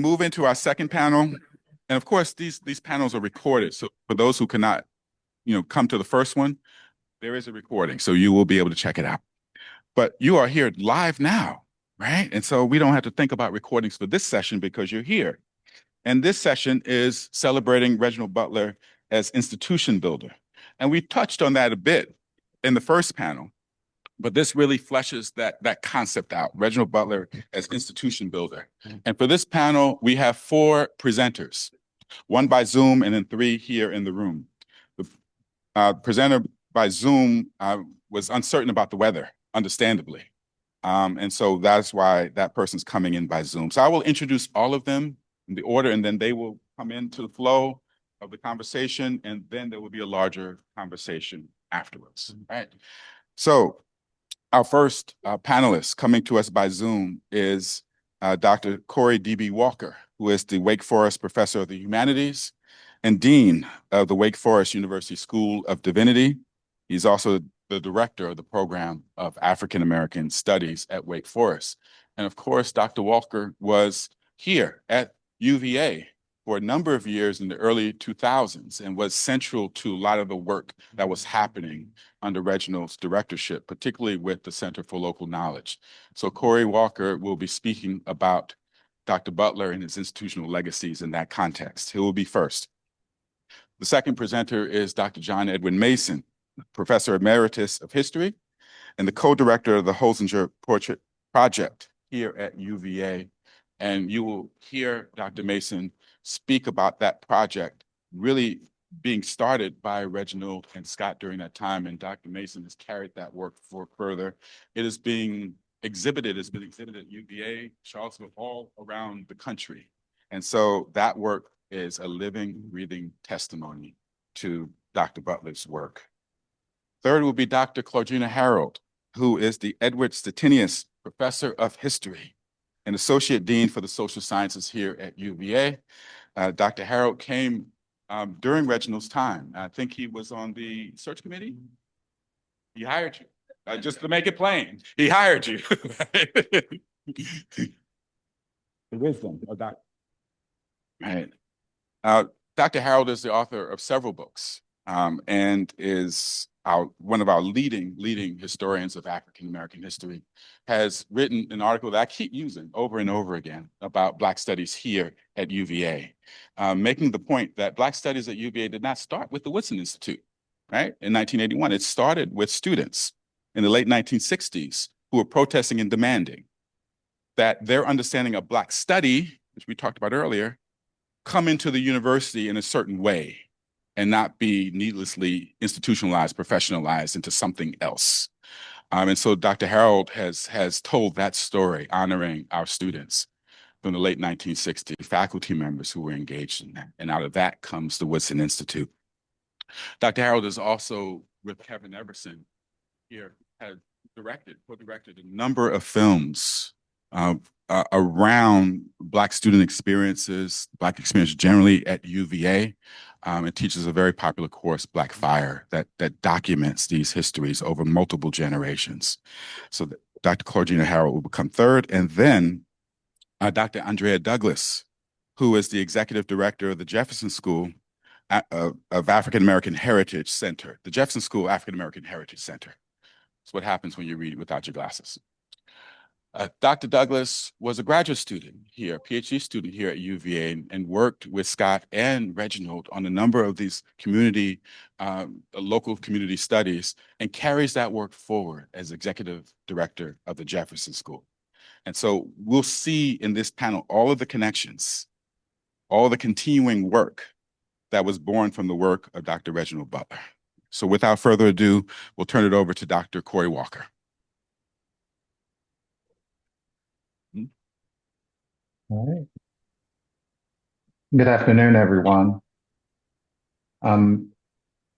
Move into our second panel. And of course, these panels are recorded. So for those who cannot, come to the first one, there is a recording. So you will be able to check it out. But you are here live now, right? And so we don't have to think about recordings for this session because you're here. And this session is celebrating Reginald Butler as institution builder. And we touched on that a bit in the first panel, but this really fleshes that concept out, Reginald Butler as institution builder. And for this panel, we have 4 presenters, 1 by Zoom and then 3 here in the room. The presenter by Zoom was uncertain about the weather, understandably. And so that's why that person's coming in by Zoom. So I will introduce all of them in the order, and then they will come into the flow of the conversation, and then there will be a larger conversation afterwards, right? So our first panelist coming to us by Zoom is Dr. Corey D.B. Walker, who is the Wake Forest Professor of the Humanities and Dean of the Wake Forest University School of Divinity. He's also the director of the program of African American Studies at Wake Forest. And of course, Dr. Walker was here at UVA for a number of years in the early 2000s and was central to a lot of the work that was happening under Reginald's directorship, particularly with the Center for Local Knowledge. So Corey Walker will be speaking about Dr. Butler and his institutional legacies in that context. He will be first. The second presenter is Dr. John Edwin Mason, Professor Emeritus of History and the co-director of the Holsinger Portrait Project here at UVA. And you will hear Dr. Mason speak about that project really being started by Reginald and Scott during that time. And Dr. Mason has carried that work further. It is being exhibited, it's been exhibited at UVA, Charlottesville, all around the country. And so that work is a living, breathing testimony to Dr. Butler's work. Third will be Dr. Claudrena Harold, who is the Edward Stettinius Professor of History and Associate Dean for the Social Sciences here at UVA. Dr. Harold came during Reginald's time. I think he was on the search committee. He hired you, just to make it plain. He hired you. The wisdom of Dr. Right. Dr. Harold is the author of several books and is one of our leading historians of African American history, has written an article that I keep using over and over again about Black studies here at UVA, making the point that Black studies at UVA did not start with the Woodson Institute, right? In 1981, it started with students in the late 1960s who were protesting and demanding that their understanding of Black study, which we talked about earlier, come into the university in a certain way and not be needlessly institutionalized, professionalized into something else. And so Dr. Harold has told that story, honoring our students from the late 1960s, faculty members who were engaged in that. And out of that comes the Woodson Institute. Dr. Harold is also, with Kevin Everson here, has co-directed a number of films around Black student experiences, Black experience generally at UVA, and teaches a very popular course, Black Fire, that documents these histories over multiple generations. So Dr. Claudrena Harold will become third, and then Dr. Andrea Douglas, who is the executive director of the Jefferson School of African American Heritage Center, the Jefferson School African American Heritage Center. It's what happens when you read without your glasses. Dr. Douglas was a graduate student here, a PhD student here at UVA, and worked with Scott and Reginald on a number of these local community studies, and carries that work forward as executive director of the Jefferson School. And so we'll see in this panel all of the connections, all the continuing work that was born from the work of Dr. Reginald Butler. So without further ado, we'll turn it over to Dr. Corey Walker. All right. Good afternoon, everyone.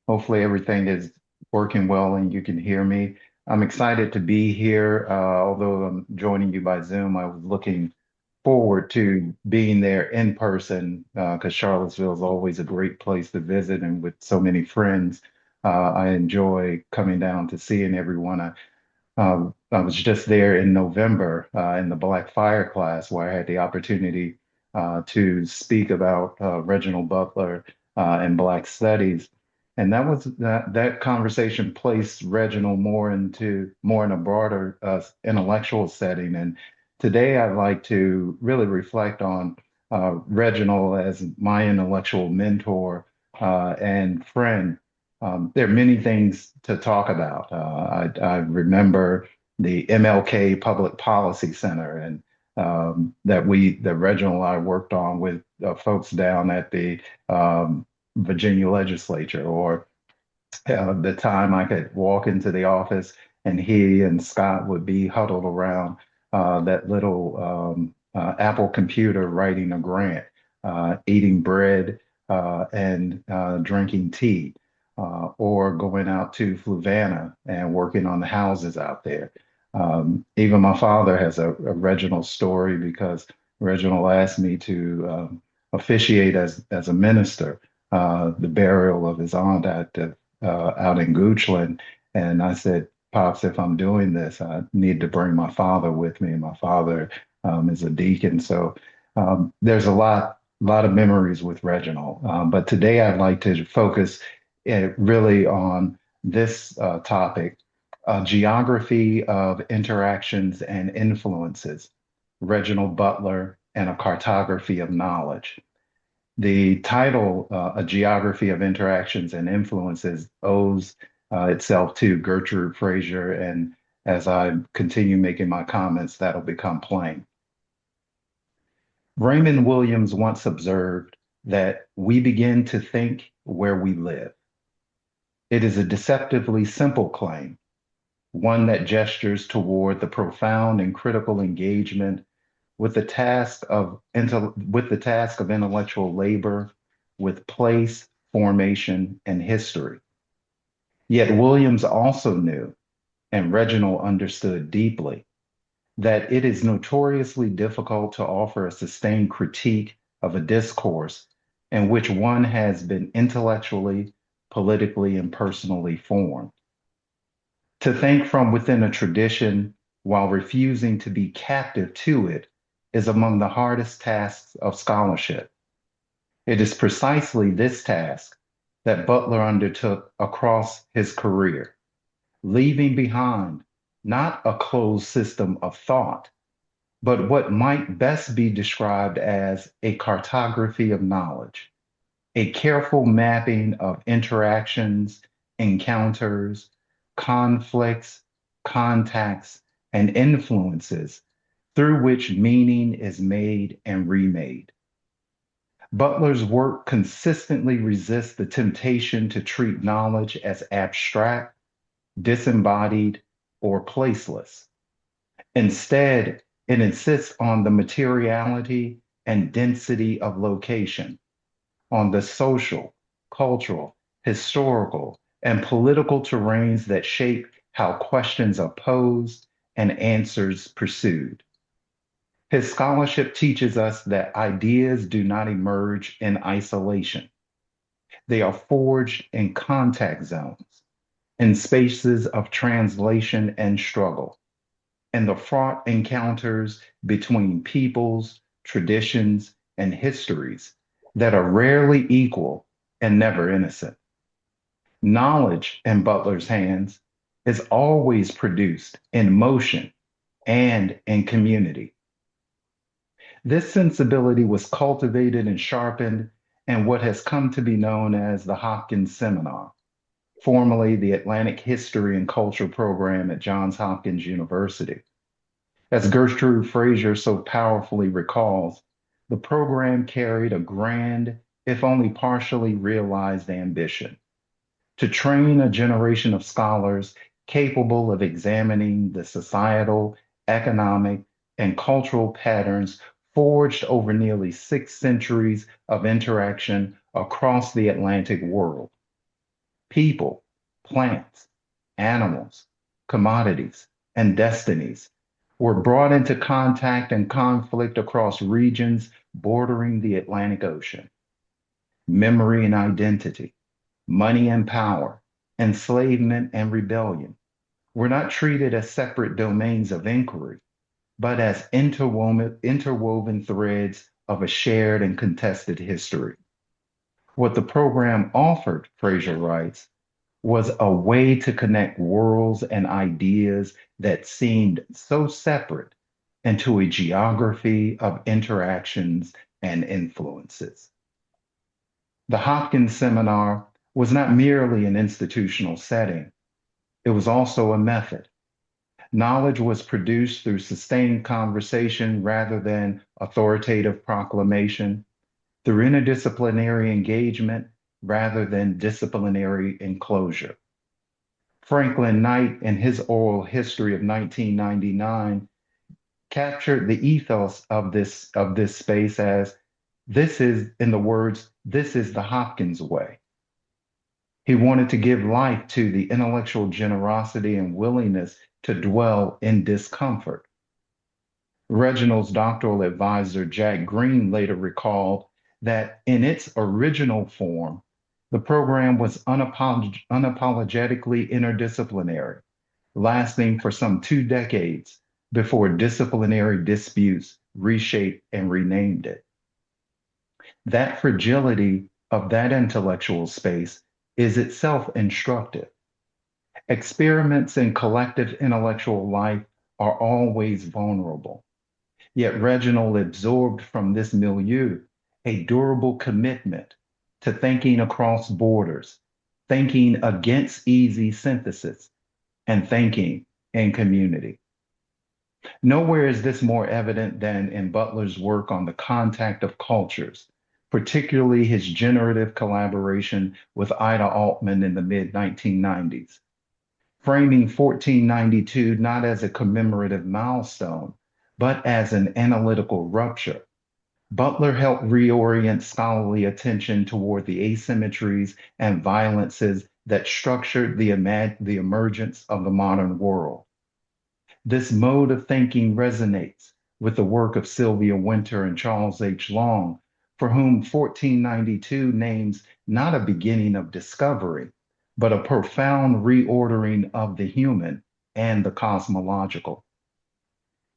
Hopefully everything is working well and you can hear me. I'm excited to be here. Although I'm joining you by Zoom, I was looking forward to being there in person because Charlottesville is always a great place to visit, and with so many friends, I enjoy coming down to seeing everyone. I was just there in November in the Black Fire class where I had the opportunity to speak about Reginald Butler and Black Studies. And that conversation placed Reginald more in a broader intellectual setting. And today I'd like to really reflect on Reginald as my intellectual mentor and friend. There are many things to talk about. I remember the MLK Public Policy Center and that Reginald and I worked on with folks down at the Virginia legislature, or the time I could walk into the office and he and Scott would be huddled around that little Apple computer writing a grant, eating bread and drinking tea, or going out to Fluvanna and working on the houses out there. Even my father has a Reginald story because Reginald asked me to officiate as a minister the burial of his aunt out in Goochland. And I said, Pops, if I'm doing this, I need to bring my father with me. And my father is a deacon. So there's lot of memories with Reginald. But today I'd like to focus really on this topic, geography of interactions and influences, Reginald Butler and a cartography of knowledge. The title, A Geography of Interactions and Influences, owes itself to Gertrude Fraser, and as I continue making my comments, that'll become plain. Raymond Williams once observed that we begin to think where we live. It is a deceptively simple claim, one that gestures toward the profound and critical engagement with the task of intellectual labor, with place, formation, and history. Yet Williams also knew, and Reginald understood deeply, that it is notoriously difficult to offer a sustained critique of a discourse in which one has been intellectually, politically, and personally formed. To think from within a tradition while refusing to be captive to it is among the hardest tasks of scholarship. It is precisely this task that Butler undertook across his career, leaving behind not a closed system of thought, but what might best be described as a cartography of knowledge, a careful mapping of interactions, encounters, conflicts, contacts, and influences through which meaning is made and remade. Butler's work consistently resists the temptation to treat knowledge as abstract, disembodied, or placeless. Instead, it insists on the materiality and density of location, on the social, cultural, historical, and political terrains that shape how questions are posed and answers pursued. His scholarship teaches us that ideas do not emerge in isolation. They are forged in contact zones, in spaces of translation and struggle, in the fraught encounters between peoples, traditions, and histories that are rarely equal and never innocent. Knowledge in Butler's hands is always produced in motion and in community. This sensibility was cultivated and sharpened in what has come to be known as the Hopkins Seminar, formerly the Atlantic History and Culture program at Johns Hopkins University. As Gertrude Fraser so powerfully recalls, the program carried a grand, if only partially realized ambition: to train a generation of scholars capable of examining the societal, economic, and cultural patterns forged over nearly 6 centuries of interaction across the Atlantic world. People, plants, animals, commodities, and destinies were brought into contact and conflict across regions bordering the Atlantic Ocean. Memory and identity, money and power, enslavement and rebellion were not treated as separate domains of inquiry, but as interwoven threads of a shared and contested history. What the program offered, Fraser writes, was a way to connect worlds and ideas that seemed so separate into a geography of interactions and influences. The Hopkins Seminar was not merely an institutional setting, it was also a method. Knowledge was produced through sustained conversation rather than authoritative proclamation, through interdisciplinary engagement rather than disciplinary enclosure. Franklin Knight, in his oral history of 1999, captured the ethos of this space as this is, in the words, this is the Hopkins way. He wanted to give life to the intellectual generosity and willingness to dwell in discomfort. Reginald's doctoral advisor, Jack Green, later recalled that in its original form, the program was unapologetically interdisciplinary, lasting for some 2 decades before disciplinary disputes reshaped and renamed it. That fragility of that intellectual space is itself instructive. Experiments in collective intellectual life are always vulnerable. Yet Reginald absorbed from this milieu a durable commitment to thinking across borders, thinking against easy synthesis, and thinking in community. Nowhere is this more evident than in Butler's work on the contact of cultures, particularly his generative collaboration with Ida Altman in the mid-1990s. Framing 1492 not as a commemorative milestone, but as an analytical rupture, Butler helped reorient scholarly attention toward the asymmetries and violences that structured the emergence of the modern world. This mode of thinking resonates with the work of Sylvia Wynter and Charles H. Long, for whom 1492 names not a beginning of discovery, but a profound reordering of the human and the cosmological.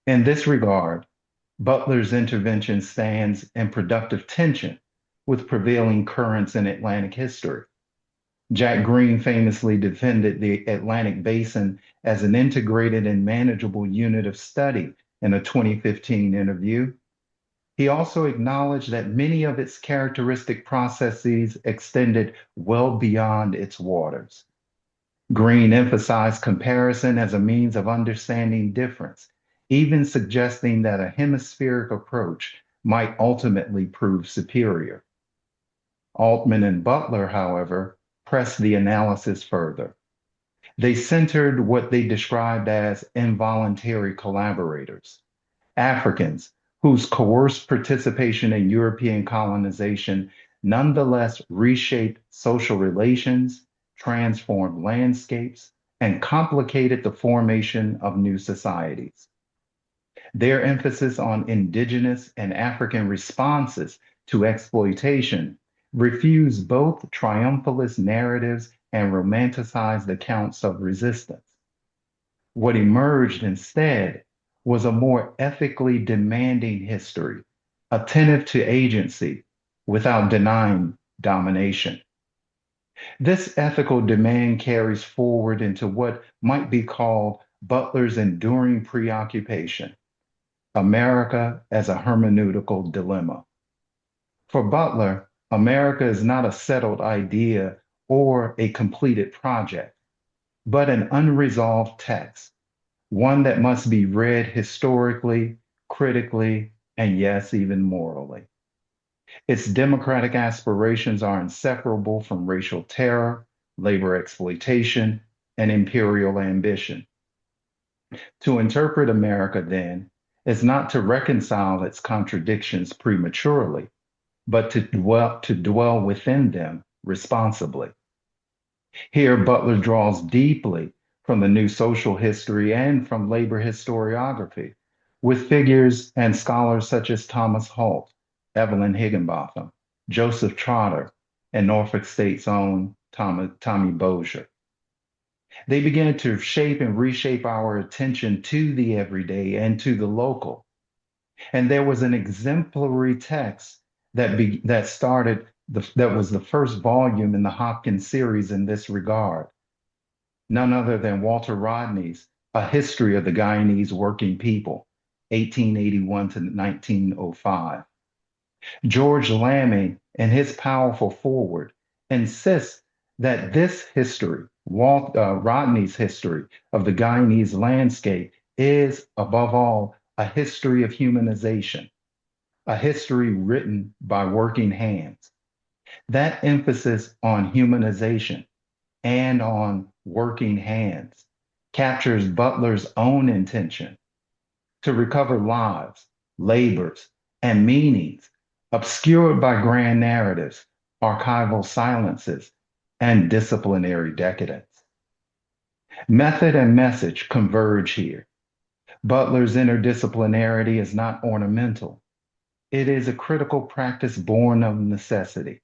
In this regard, Butler's intervention stands in productive tension with prevailing currents in Atlantic history. Jack Green famously defended the Atlantic Basin as an integrated and manageable unit of study in a 2015 interview. He also acknowledged that many of its characteristic processes extended well beyond its waters. Green emphasized comparison as a means of understanding difference, even suggesting that a hemispheric approach might ultimately prove superior. Altman and Butler, however, pressed the analysis further. They centered what they described as involuntary collaborators, Africans whose coerced participation in European colonization nonetheless reshaped social relations, transformed landscapes, and complicated the formation of new societies. Their emphasis on indigenous and African responses to exploitation refused both triumphalist narratives and romanticized accounts of resistance. What emerged instead was a more ethically demanding history, attentive to agency without denying domination. This ethical demand carries forward into what might be called Butler's enduring preoccupation, America as a hermeneutical dilemma. For Butler, America is not a settled idea or a completed project, but an unresolved text, one that must be read historically, critically, and yes, even morally. Its democratic aspirations are inseparable from racial terror, labor exploitation, and imperial ambition. To interpret America, then, is not to reconcile its contradictions prematurely, but to dwell within them responsibly. Here, Butler draws deeply from the new social history and from labor historiography, with figures and scholars such as Thomas Holt, Evelyn Higginbotham, Joseph Trotter, and Norfolk State's own Tommy Bozier. They began to shape and reshape our attention to the everyday and to the local. And there was an exemplary text that started that was the first volume in the Hopkins series in this regard. None other than Walter Rodney's A History of the Guyanese Working People, 1881 to 1905. George Lamming, in his powerful foreword, insists that this history, Rodney's history of the Guyanese landscape, is, above all, a history of humanization, a history written by working hands. That emphasis on humanization and on working hands captures Butler's own intention to recover lives, labors, and meanings obscured by grand narratives, archival silences, and disciplinary decadence. Method and message converge here. Butler's interdisciplinarity is not ornamental. It is a critical practice born of necessity.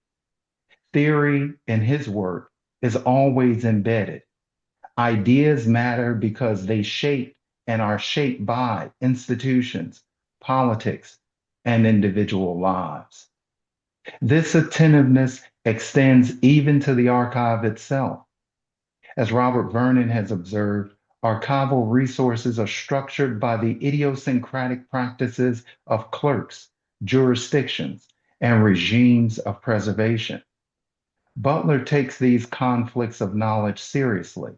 Theory in his work is always embedded. Ideas matter because they shape and are shaped by institutions, politics, and individual lives. This attentiveness extends even to the archive itself. As Robert Vernon has observed, archival resources are structured by the idiosyncratic practices of clerks, jurisdictions, and regimes of preservation. Butler takes these conflicts of knowledge seriously,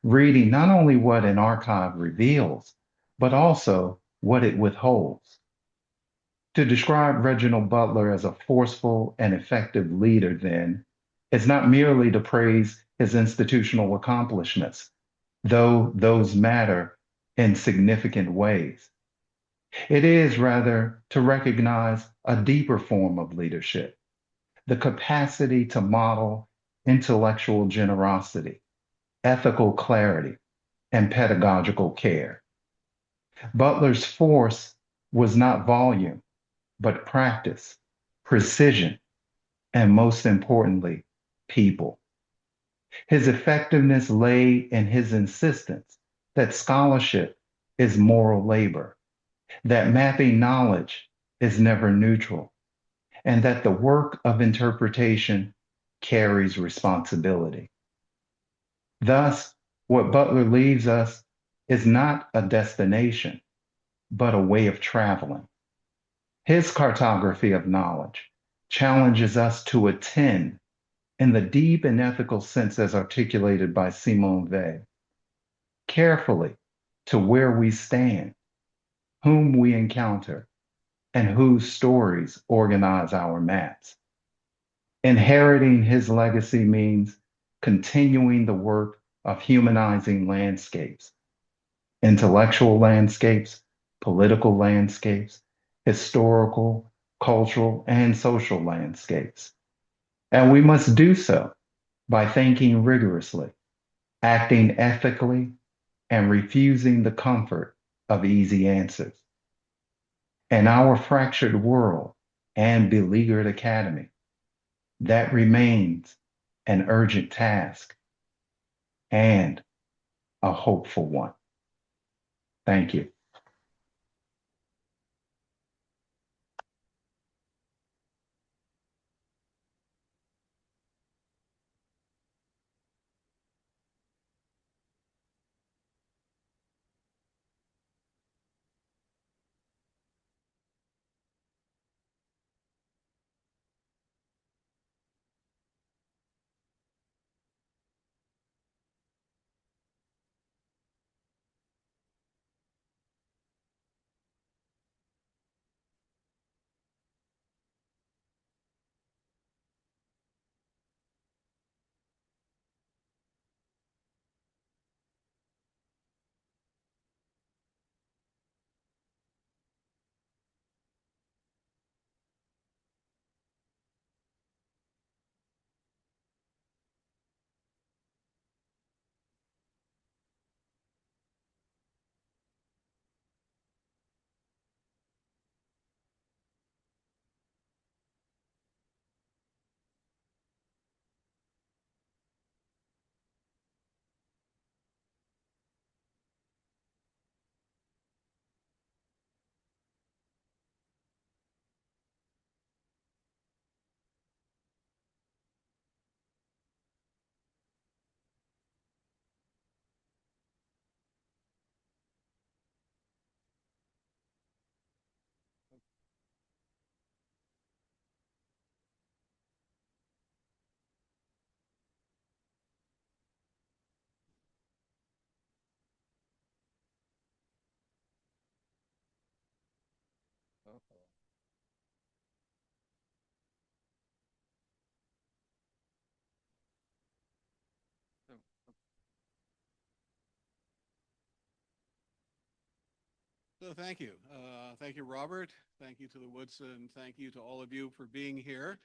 reading not only what an archive reveals, but also what it withholds. To describe Reginald Butler as a forceful and effective leader, then, is not merely to praise his institutional accomplishments, though those matter in significant ways. It is rather to recognize a deeper form of leadership, the capacity to model intellectual generosity, ethical clarity, and pedagogical care. Butler's force was not volume, but practice, precision, and most importantly, people. His effectiveness lay in his insistence that scholarship is moral labor, that mapping knowledge is never neutral, and that the work of interpretation carries responsibility. Thus, what Butler leaves us is not a destination, but a way of traveling. His cartography of knowledge challenges us to attend in the deep and ethical sense as articulated by Simone Weil, carefully to where we stand, whom we encounter, and whose stories organize our maps. Inheriting his legacy means continuing the work of humanizing landscapes, intellectual landscapes, political landscapes, historical, cultural, and social landscapes. And we must do so by thinking rigorously, acting ethically, and refusing the comfort of easy answers. In our fractured world and beleaguered academy, that remains an urgent task and a hopeful one. Thank you. So thank you. Thank you, Robert. Thank you to the Woodson. Thank you to all of you for being here.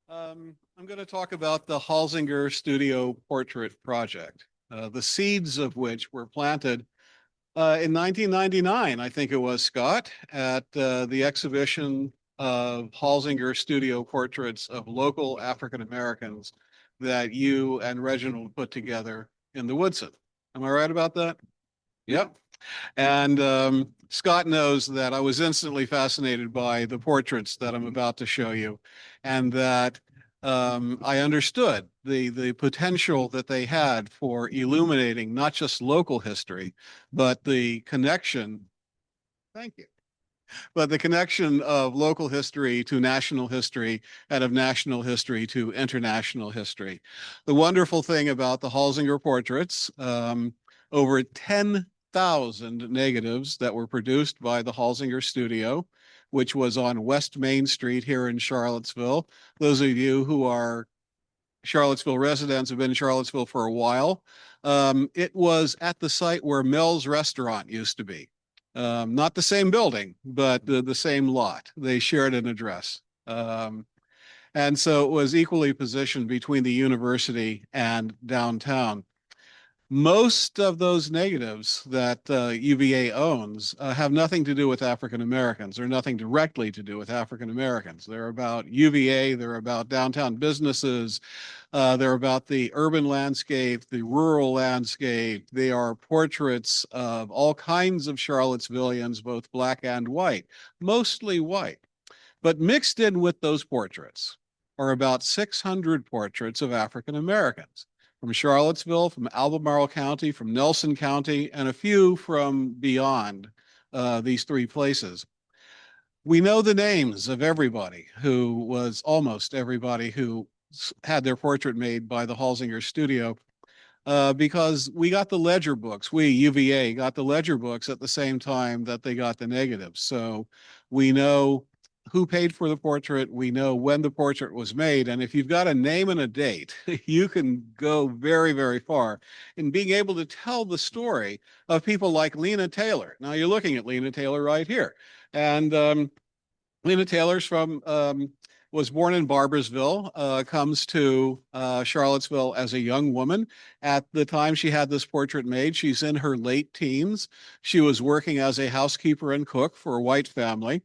I'm going to talk about the Holsinger Studio Portrait Project, the seeds of which were planted in 1999, I think it was, Scott, at the exhibition of Holsinger Studio Portraits of local African Americans that you and Reginald put together in the Woodson. Am I right about that? Yep. And Scott knows that I was instantly fascinated by the portraits that I'm about to show you, and that I understood the potential that they had for illuminating not just local history, but the connection. Thank you. But the connection of local history to national history and of national history to international history. The wonderful thing about the Holsinger portraits, over 10,000 negatives that were produced by the Holsinger studio, which was on West Main Street here in Charlottesville. Those of you who are Charlottesville residents have been in Charlottesville for a while. It was at the site where Mel's Restaurant used to be. Not the same building, but the same lot. They shared an address. And so it was equally positioned between the university and downtown. Most of those negatives that UVA owns have nothing to do with African Americans, or nothing directly to do with African Americans. They're about UVA, they're about downtown businesses, they're about the urban landscape, the rural landscape. They are portraits of all kinds of Charlottesvillians, both black and white, mostly white. But mixed in with those portraits are about 600 portraits of African Americans from Charlottesville, from Albemarle County, from Nelson County, and a few from beyond these three places. We know the names of everybody who was, almost everybody who had their portrait made by the Holsinger studio, because we got the ledger books. We, UVA, got the ledger books at the same time that they got the negatives. So we know who paid for the portrait. We know when the portrait was made. And if you've got a name and a date, you can go very, very far in being able to tell the story of people like Lena Taylor. Now you're looking at Lena Taylor right here. And Lena Taylor's was born in Barbersville, comes to Charlottesville as a young woman. At the time she had this portrait made, she's in her late teens. She was working as a housekeeper and cook for a white family.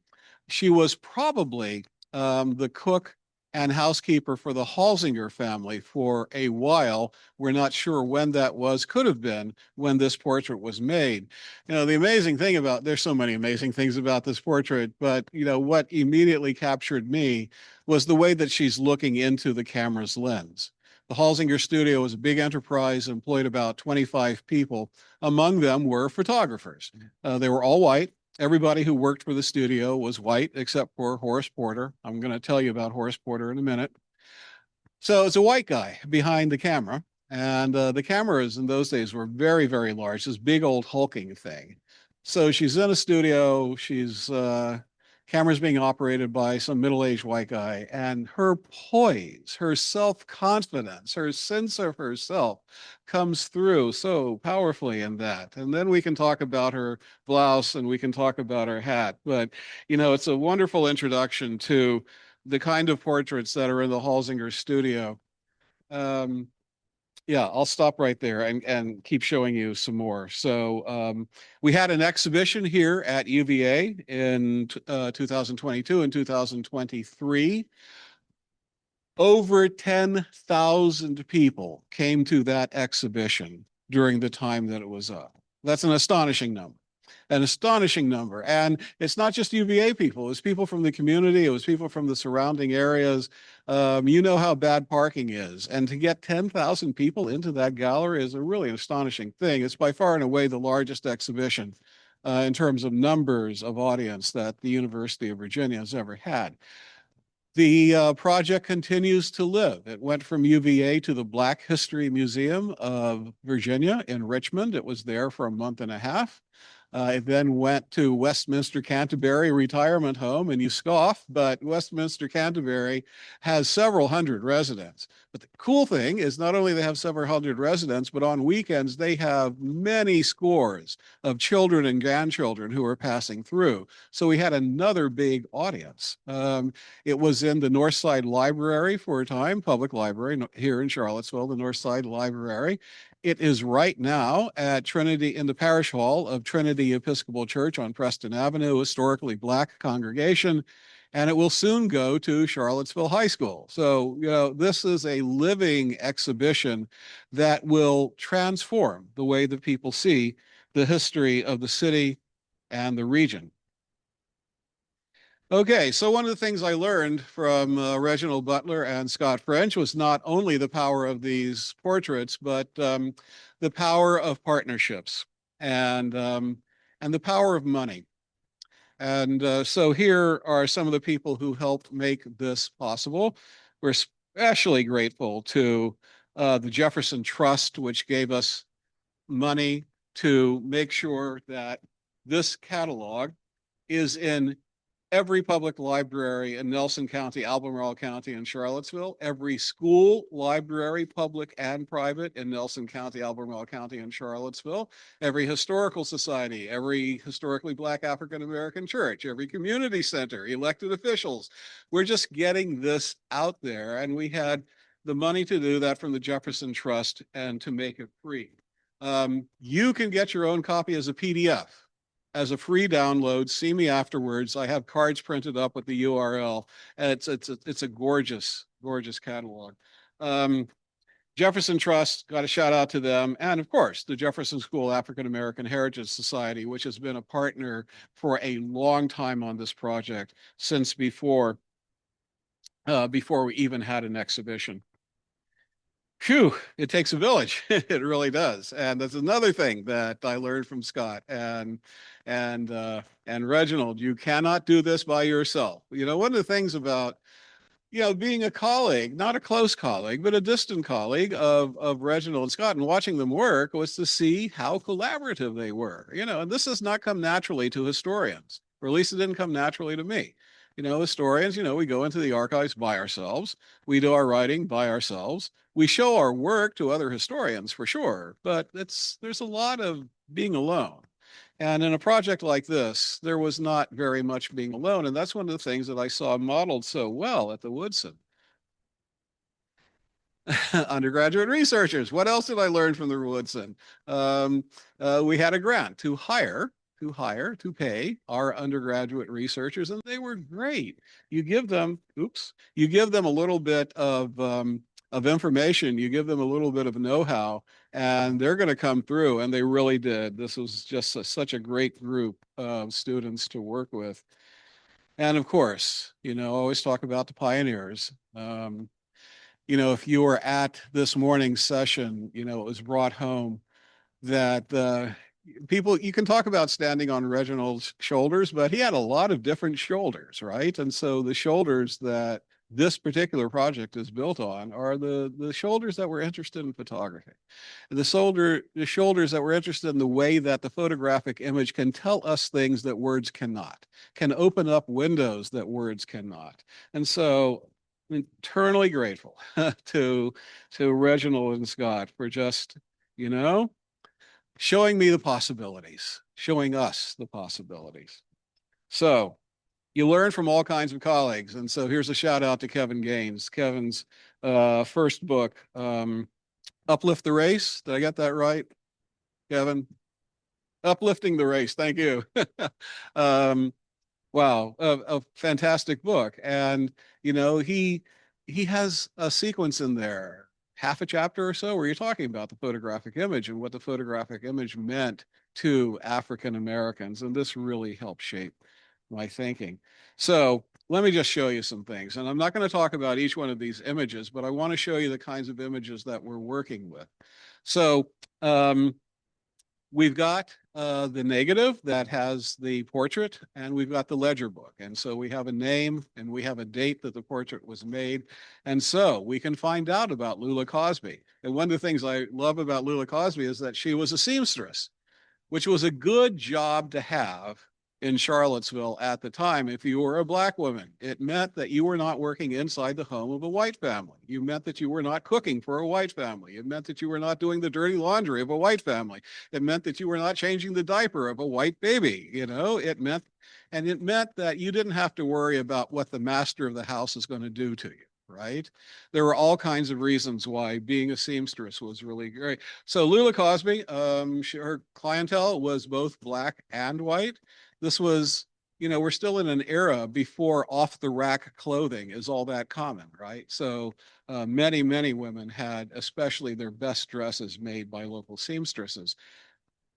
She was probably the cook and housekeeper for the Holsinger family for a while. We're not sure when that was, could have been when this portrait was made. You know, the amazing thing about, there's so many amazing things about this portrait, but you know, what immediately captured me was the way that she's looking into the camera's lens. The Holsinger studio was a big enterprise, employed about 25 people. Among them were photographers. They were all white. Everybody who worked for the studio was white, except for Horace Porter. I'm going to tell you about Horace Porter in a minute. So it's a white guy behind the camera. And the cameras in those days were very, very large, this big old hulking thing. So she's in a studio. Camera's being operated by some middle-aged white guy. And her poise, her self-confidence, her sense of herself comes through so powerfully in that. And then we can talk about her blouse and we can talk about her hat. But, you know, it's a wonderful introduction to the kind of portraits that are in the Holsinger studio. Yeah, I'll stop right there and keep showing you some more. So we had an exhibition here at UVA in 2022 and 2023. Over 10,000 people came to that exhibition during the time that it was up. That's an astonishing number. An astonishing number. And it's not just UVA people. It was people from the community. It was people from the surrounding areas. You know how bad parking is. And to get 10,000 people into that gallery is a really astonishing thing. It's by far and away the largest exhibition in terms of numbers of audience that the University of Virginia has ever had. The project continues to live. It went from UVA to the Black History Museum of Virginia in Richmond. It was there for a month and a half. It then went to Westminster Canterbury Retirement Home, and you scoff, but Westminster Canterbury has several hundred residents. But the cool thing is not only they have several hundred residents, but on weekends they have many scores of children and grandchildren who are passing through. So we had another big audience. It was in the Northside Library for a time, public library here in Charlottesville, the Northside Library. It is right now at Trinity, in the parish hall of Trinity Episcopal Church on Preston Avenue, historically Black congregation, and it will soon go to Charlottesville High School. So, this is a living exhibition that will transform the way that people see the history of the city and the region. Okay, so one of the things I learned from Reginald Butler and Scott French was not only the power of these portraits, but the power of partnerships and the power of money. And so here are some of the people who helped make this possible. We're especially grateful to the Jefferson Trust, which gave us money to make sure that this catalog is in every public library in Nelson County, Albemarle County, and Charlottesville, every school, library, public and private in Nelson County, Albemarle County, and Charlottesville, every historical society, every historically Black African-American church, every community center, elected officials. We're just getting this out there, and we had the money to do that from the Jefferson Trust and to make it free. You can get your own copy as a PDF. As a free download. See me afterwards. I have cards printed up with the URL, and it's a gorgeous, gorgeous catalog. Jefferson Trust, got a shout out to them, and of course the Jefferson School African American Heritage Society, which has been a partner for a long time on this project, since before we even had an exhibition. Phew, it takes a village. It really does. And that's another thing that I learned from Scott and Reginald. You cannot do this by yourself. One of the things about, being a colleague, not a close colleague, but a distant colleague of Reginald and Scott, and watching them work was to see how collaborative they were. And this does not come naturally to historians, or at least it didn't come naturally to me. Historians, we go into the archives by ourselves. We do our writing by ourselves. We show our work to other historians for sure, but there's a lot of being alone. And in a project like this, there was not very much being alone. And that's one of the things that I saw modeled so well at the Woodson. Undergraduate researchers. What else did I learn from the Woodson? We had a grant to pay our undergraduate researchers, and they were great. You give them a little bit of information, you give them a little bit of know-how, and they're going to come through, and they really did. This was just such a great group of students to work with. And of course, I always talk about the pioneers. If you were at this morning's session, it was brought home that people, you can talk about standing on Reginald's shoulders, but he had a lot of different shoulders, right? And so the shoulders that this particular project is built on are the shoulders that were interested in photography. The shoulders that were interested in the way that the photographic image can tell us things that words cannot, can open up windows that words cannot. And so I'm eternally grateful to Reginald and Scott for just, showing me the possibilities, showing us the possibilities. So you learn from all kinds of colleagues. And so here's a shout out to Kevin Gaines. Kevin's first book, Uplift the Race. Did I get that right, Kevin? Uplifting the Race. Thank you. Wow, a fantastic book. And, he has a sequence in there, half a chapter or so, where you're talking about the photographic image and what the photographic image meant to African Americans. And this really helped shape my thinking. So let me just show you some things. And I'm not going to talk about each one of these images, but I want to show you the kinds of images that we're working with. So we've got the negative that has the portrait, and we've got the ledger book. And so we have a name and we have a date that the portrait was made. And so we can find out about Lula Cosby. And one of the things I love about Lula Cosby is that she was a seamstress. which was a good job to have in Charlottesville at the time. If you were a black woman, it meant that you were not working inside the home of a white family. You meant that you were not cooking for a white family. It meant that you were not doing the dirty laundry of a white family. It meant that you were not changing the diaper of a white baby. It meant that you didn't have to worry about what the master of the house is going to do to you. Right? There were all kinds of reasons why being a seamstress was really great. So Lula Cosby, her clientele was both black and white. This was, we're still in an era before off-the-rack clothing is all that common, right? So many, many women had especially their best dresses made by local seamstresses.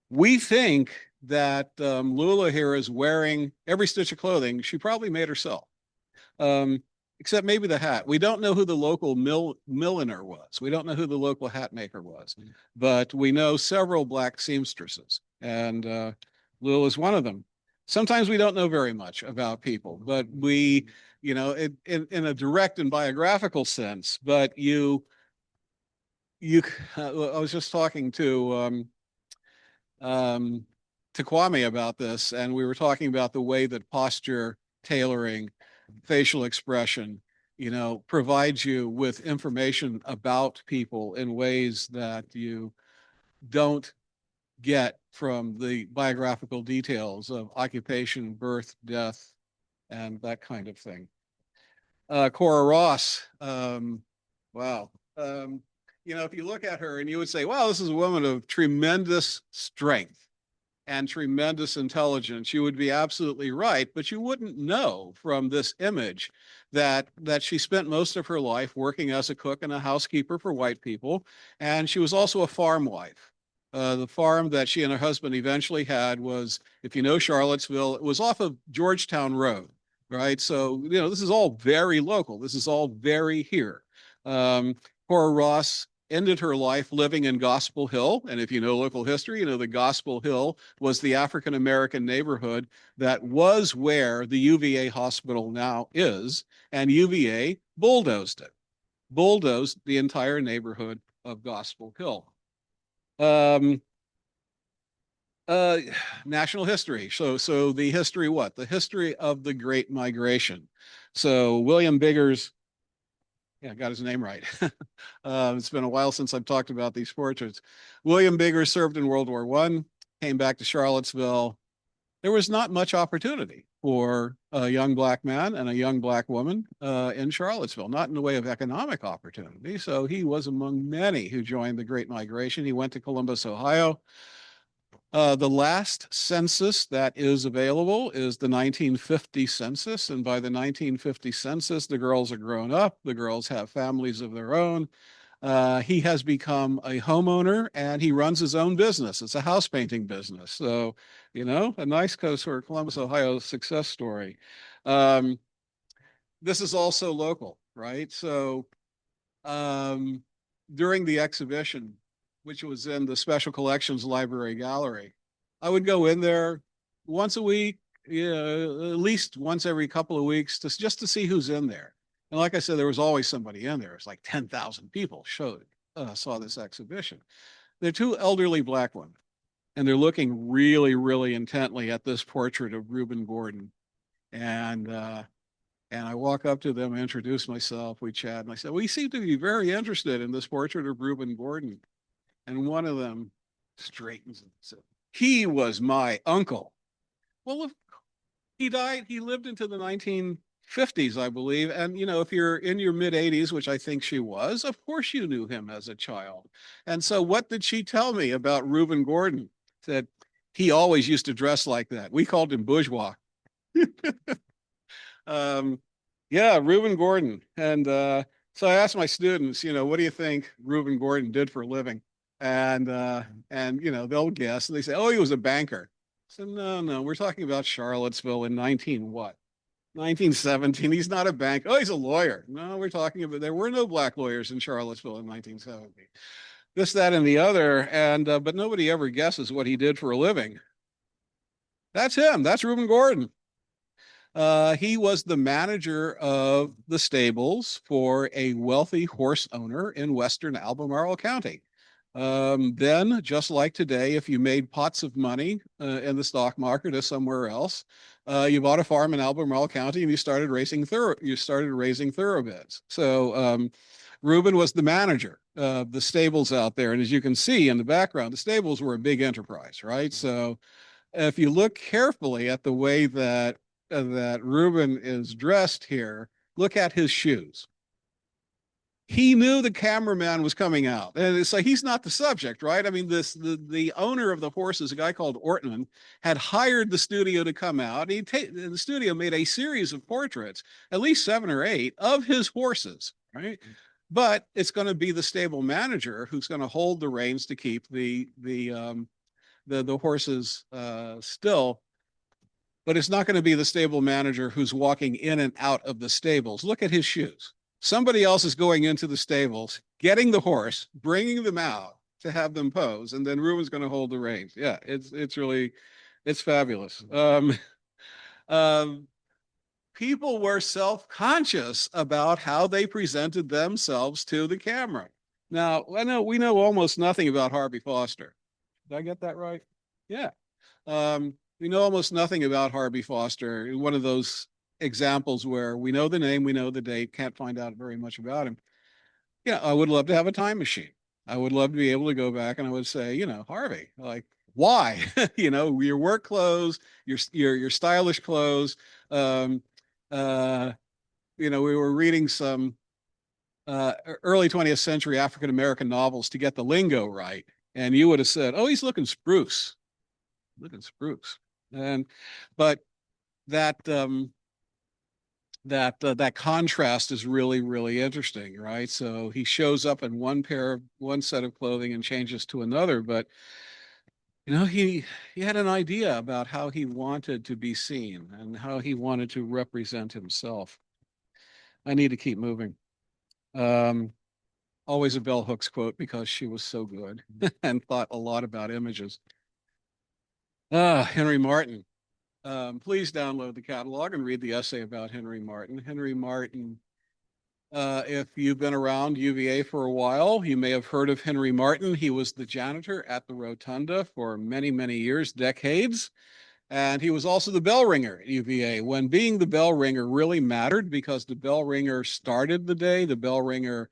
We think that Lula here is wearing every stitch of clothing she probably made herself. Except maybe the hat. We don't know who the local milliner was. We don't know who the local hat maker was, but we know several black seamstresses, and Lil is one of them. Sometimes we don't know very much about people, but we, in a direct and biographical sense, but I was just talking to Kwame about this, and we were talking about the way that posture, tailoring, facial expression, provides you with information about people in ways that you don't get from the biographical details of occupation, birth, death, and that kind of thing. Cora Ross, wow. If you look at her and you would say, wow, this is a woman of tremendous strength and tremendous intelligence, you would be absolutely right, but you wouldn't know from this image that she spent most of her life working as a cook and a housekeeper for white people, and she was also a farm wife. The farm that she and her husband eventually had was, if you know Charlottesville, it was off of Georgetown Road, right? So, this is all very local. This is all very here. Cora Ross ended her life living in Gospel Hill. And if you know local history, the Gospel Hill was the African-American neighborhood that was where the UVA hospital now is. And UVA bulldozed it, bulldozed the entire neighborhood of Gospel Hill. National history. So the history, what? The history of the Great Migration. So William Biggers, yeah, I got his name right. It's been a while since I've talked about these portraits. William Biggers served in World War I, came back to Charlottesville. There was not much opportunity for a young black man and a young black woman in Charlottesville, not in the way of economic opportunity. So he was among many who joined the Great Migration. He went to Columbus, Ohio. The last census that is available is the 1950 census. And by the 1950 census, the girls are grown up. The girls have families of their own. He has become a homeowner and he runs his own business. It's a house painting business. So, a nice Columbus, Ohio success story. This is also local, right? So during the exhibition, which was in the Special Collections Library Gallery, I would go in there once a week, at least once every couple of weeks, just to see who's in there. And like I said, there was always somebody in there. It's like 10,000 people saw this exhibition. They're two elderly black women, and they're looking really, really intently at this portrait of Reuben Gordon. And I walk up to them, I introduce myself, we chat, and I said, we seem to be very interested in this portrait of Reuben Gordon. And one of them straightens and said, he was my uncle. Well, he died, he lived into the 1950s, I believe. And, if you're in your mid 80s, which I think she was, of course you knew him as a child. And so what did she tell me about Reuben Gordon? Said, he always used to dress like that. We called him bourgeois. Yeah, Reuben Gordon. And so I asked my students, what do you think Reuben Gordon did for a living? And they'll guess. And they say, oh, he was a banker. I said, no, we're talking about Charlottesville in 1917. He's not a banker. Oh, he's a lawyer. No, we're talking about, there were no black lawyers in Charlottesville in 1917. This, that, and the other. And, but nobody ever guesses what he did for a living. That's him. That's Reuben Gordon. He was the manager of the stables for a wealthy horse owner in western Albemarle County. Then, just like today, if you made pots of money in the stock market or somewhere else, you bought a farm in Albemarle County and you started raising thoroughbreds. So Reuben was the manager of the stables out there, and as you can see in the background, the stables were a big enterprise, right? So if you look carefully at the way that Reuben is dressed here, look at his shoes. He knew the cameraman was coming out, and it's like he's not the subject, right? I mean, the owner of the horses, a guy called Ortman, had hired the studio to come out. The studio made a series of portraits, at least 7 or 8, of his horses, right? But it's going to be the stable manager who's going to hold the reins to keep the horses still. But it's not going to be the stable manager who's walking in and out of the stables. Look at his shoes. Somebody else is going into the stables, getting the horse, bringing them out to have them pose, and then Reuben's going to hold the reins. Yeah, it's fabulous. People were self-conscious about how they presented themselves to the camera. Now, we know almost nothing about Harvey Foster. Did I get that right? Yeah. We know almost nothing about Harvey Foster. One of those examples where we know the name, we know the date, can't find out very much about him. Yeah, I would love to have a time machine. I would love to be able to go back and I would say, Harvey, like, why? Your work clothes, your stylish clothes. We were reading some early 20th century African American novels to get the lingo right, and you would have said, "Oh, he's looking spruce, but that that contrast is really, really interesting, right? So he shows up in one set of clothing and changes to another, but he had an idea about how he wanted to be seen and how he wanted to represent himself. I need to keep moving. Always a bell hooks quote because she was so good and thought a lot about images. Henry Martin. Please download the catalog and read the essay about Henry Martin. Henry Martin, if you've been around UVA for a while, you may have heard of Henry Martin. He was the janitor at the Rotunda for many, many years, decades. And he was also the bell ringer at UVA when being the bell ringer really mattered because the bell ringer started the day, the bell ringer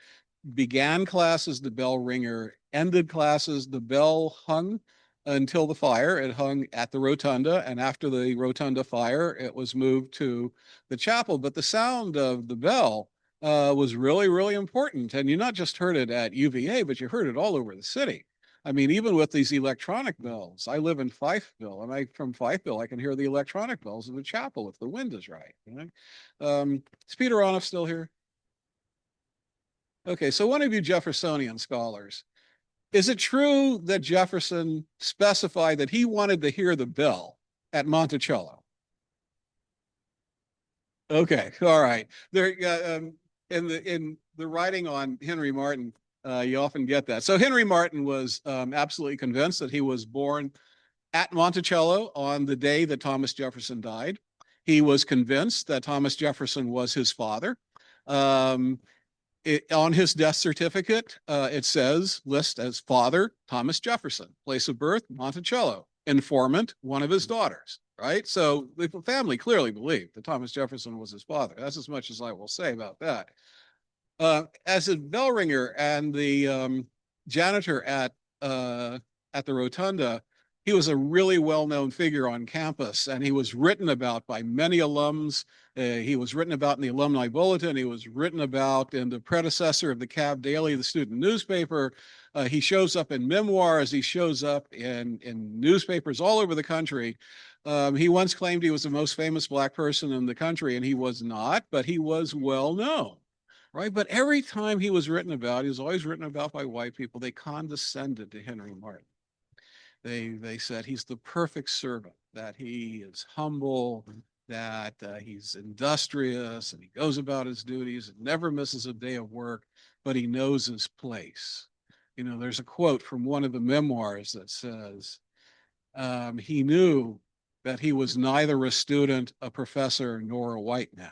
began classes, the bell ringer ended classes, the bell hung until the fire. It hung at the rotunda, and after the rotunda fire, it was moved to the chapel. But the sound of the bell was really, really important. And you not just heard it at UVA, but you heard it all over the city. I mean, even with these electronic bells, I live in Fifeville, and from Fifeville, I can hear the electronic bells in the chapel if the wind is right. Is Peter Onoff still here? Okay, so one of you Jeffersonian scholars, is it true that Jefferson specified that he wanted to hear the bell at Monticello? Okay, all right. There, in the writing on Henry Martin, you often get that. So Henry Martin was absolutely convinced that he was born at Monticello on the day that Thomas Jefferson died. He was convinced that Thomas Jefferson was his father. On his death certificate, it says, list as father, Thomas Jefferson, place of birth, Monticello, informant, one of his daughters, right? So the family clearly believed that Thomas Jefferson was his father. That's as much as I will say about that. As a bell ringer and the janitor at the Rotunda, he was a really well-known figure on campus, and he was written about by many alums. He was written about in the Alumni Bulletin. He was written about in the predecessor of the Cab Daily, the student newspaper. He shows up in memoirs. He shows up in newspapers all over the country. He once claimed he was the most famous Black person in the country, and he was not, but he was well known, right? But every time he was written about, he was always written about by white people. They condescended to Henry Martin. They said he's the perfect servant, that he is humble, that he's industrious, and he goes about his duties and never misses a day of work, but he knows his place. There's a quote from one of the memoirs that says, he knew that he was neither a student, a professor, nor a white man.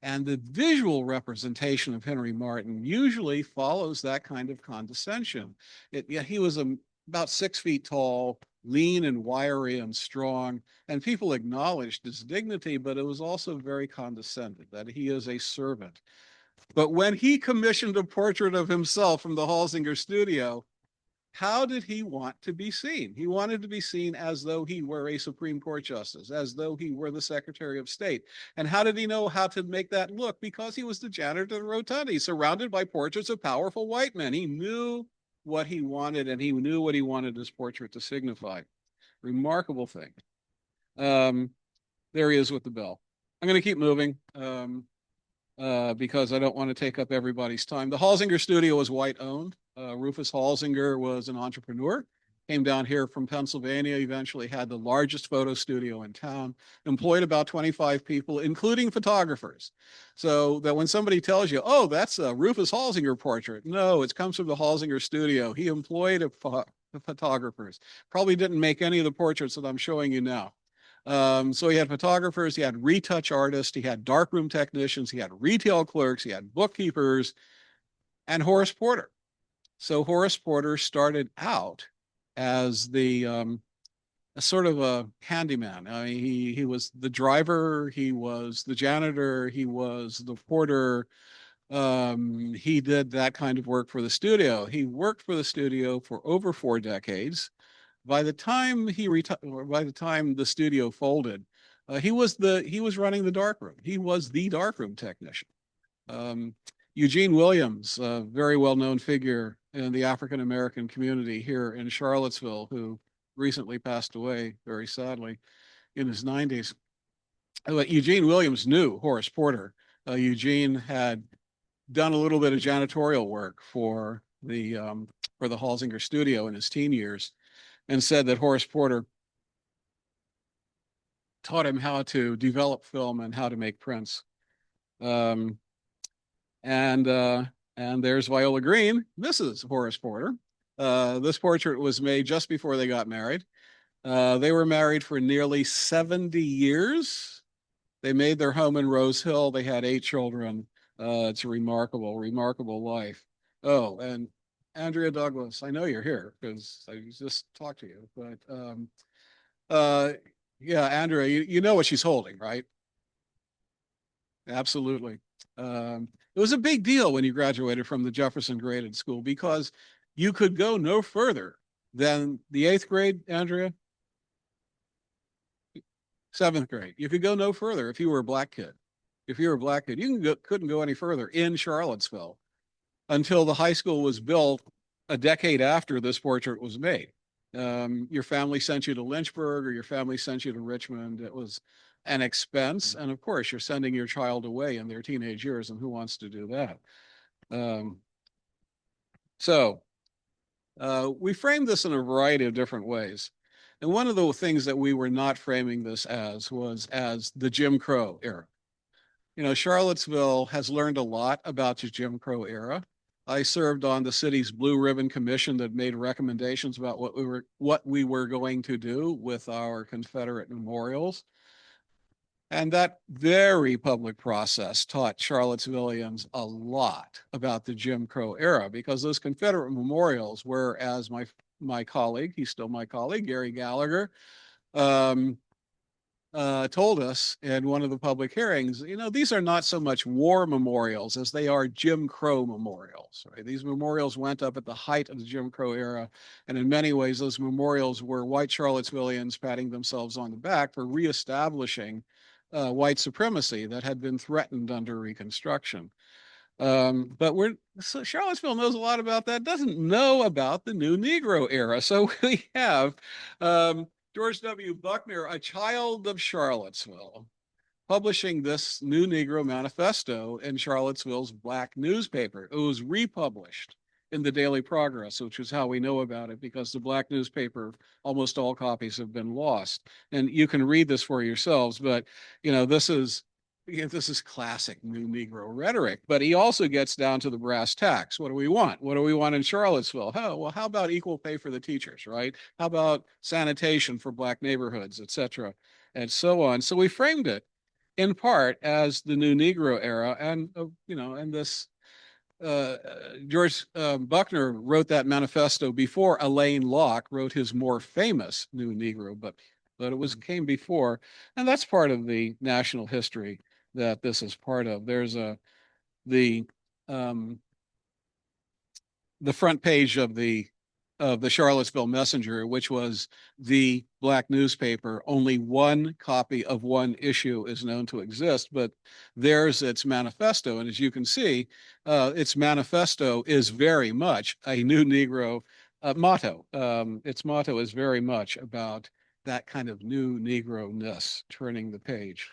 And the visual representation of Henry Martin usually follows that kind of condescension. He was about 6 feet tall, lean and wiry and strong, and people acknowledged his dignity, but it was also very condescending, that he is a servant. But when he commissioned a portrait of himself from the Holsinger studio, how did he want to be seen? He wanted to be seen as though he were a Supreme Court justice, as though he were the Secretary of State. And how did he know how to make that look? Because he was the janitor of the rotunda, surrounded by portraits of powerful white men. He knew what he wanted, and he knew what he wanted his portrait to signify. Remarkable thing. There he is with the bell. I'm going to keep moving because I don't want to take up everybody's time. The Holsinger studio was white owned. Rufus Holsinger was an entrepreneur, came down here from Pennsylvania, eventually had the largest photo studio in town, employed about 25 people, including photographers. So that when somebody tells you, oh, that's a Rufus Holsinger portrait, no, it comes from the Holsinger studio. He employed photographers, probably didn't make any of the portraits that I'm showing you now. So he had photographers, he had retouch artists, he had darkroom technicians, he had retail clerks, he had bookkeepers, and Horace Porter. So Horace Porter started out as the a sort of a handyman. I mean, he was the driver, he was the janitor, he was the porter. He did that kind of work for the studio. He worked for the studio for over 4 decades. By the time by the time the studio folded, he was running the darkroom. He was the darkroom technician. Eugene Williams, a very well-known figure in the African-American community here in Charlottesville, who recently passed away very sadly in his 90s. But Eugene Williams knew Horace Porter. Eugene had done a little bit of janitorial work for the Holsinger studio in his teen years, and said that Horace Porter taught him how to develop film and how to make prints. And there's Viola Green, Mrs. Horace Porter. This portrait was made just before they got married. They were married for nearly 70 years. They made their home in Rose Hill. They had 8 children. It's a remarkable, remarkable life. Oh, and Andrea Douglas, I know you're here because I just talked to you, but yeah, Andrea, you know what she's holding, right? Absolutely. It was a big deal when you graduated from the Jefferson graded school because you could go no further than the 8th grade, Andrea. 7th grade. You could go no further if you were a black kid. If you were a black kid, couldn't go any further in Charlottesville until the high school was built a decade after this portrait was made. Your family sent you to Lynchburg or your family sent you to Richmond. It was an expense. And of course, you're sending your child away in their teenage years, and who wants to do that? We framed this in a variety of different ways. And one of the things that we were not framing this as was as the Jim Crow era. You know, Charlottesville has learned a lot about the Jim Crow era. I served on the city's Blue Ribbon Commission that made recommendations about what we were going to do with our Confederate memorials. And that very public process taught Charlottesvillians a lot about the Jim Crow era, because those Confederate memorials were, as my colleague, he's still my colleague, Gary Gallagher, told us in one of the public hearings, you know, these are not so much war memorials as they are Jim Crow memorials. Right? These memorials went up at the height of the Jim Crow era. And in many ways, those memorials were white Charlottesvillians patting themselves on the back for reestablishing white supremacy that had been threatened under Reconstruction. But Charlottesville knows a lot about that, doesn't know about the new Negro era. So we have George W. Buckner, a child of Charlottesville, publishing this new Negro manifesto in Charlottesville's black newspaper. It was republished in the Daily Progress, which is how we know about it, because the black newspaper, almost all copies have been lost. And you can read this for yourselves, but you know, this is classic new Negro rhetoric. But he also gets down to the brass tacks. What do we want? What do we want in Charlottesville? Oh, well, how about equal pay for the teachers, right? How about sanitation for black neighborhoods, et cetera, and so on. So we framed it in part as the New Negro era. And, and this George Buckner wrote that manifesto before Alain Locke wrote his more famous New Negro, but it came before, and that's part of the national history that this is part of. There's um, the front page of the Charlottesville Messenger, which was the black newspaper. Only one copy of one issue is known to exist, but there's its manifesto. And as you can see, its manifesto is very much a New Negro motto. Its motto is very much about that kind of New Negro-ness, turning the page.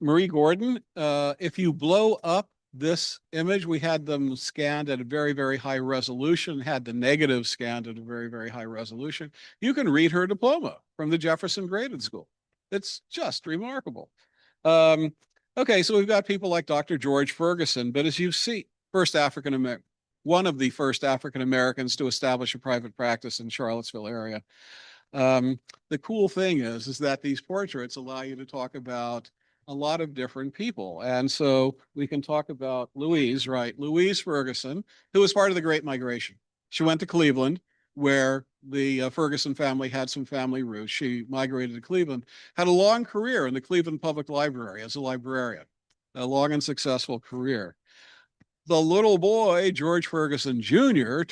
Marie Gordon, if you blow up this image, we had them scanned at a very, very high resolution, had the negative scanned at a very, very high resolution. You can read her diploma from the Jefferson Graded School. It's just remarkable. Okay, so we've got people like Dr. George Ferguson, but as you see, one of the first African Americans to establish a private practice in Charlottesville area. The cool thing is that these portraits allow you to talk about a lot of different people. And so we can talk about Louise, right? Louise Ferguson, who was part of the Great Migration. She went to Cleveland, where the Ferguson family had some family roots. She migrated to Cleveland, had a long career in the Cleveland Public Library as a librarian, a long and successful career. The little boy, George Ferguson Jr.,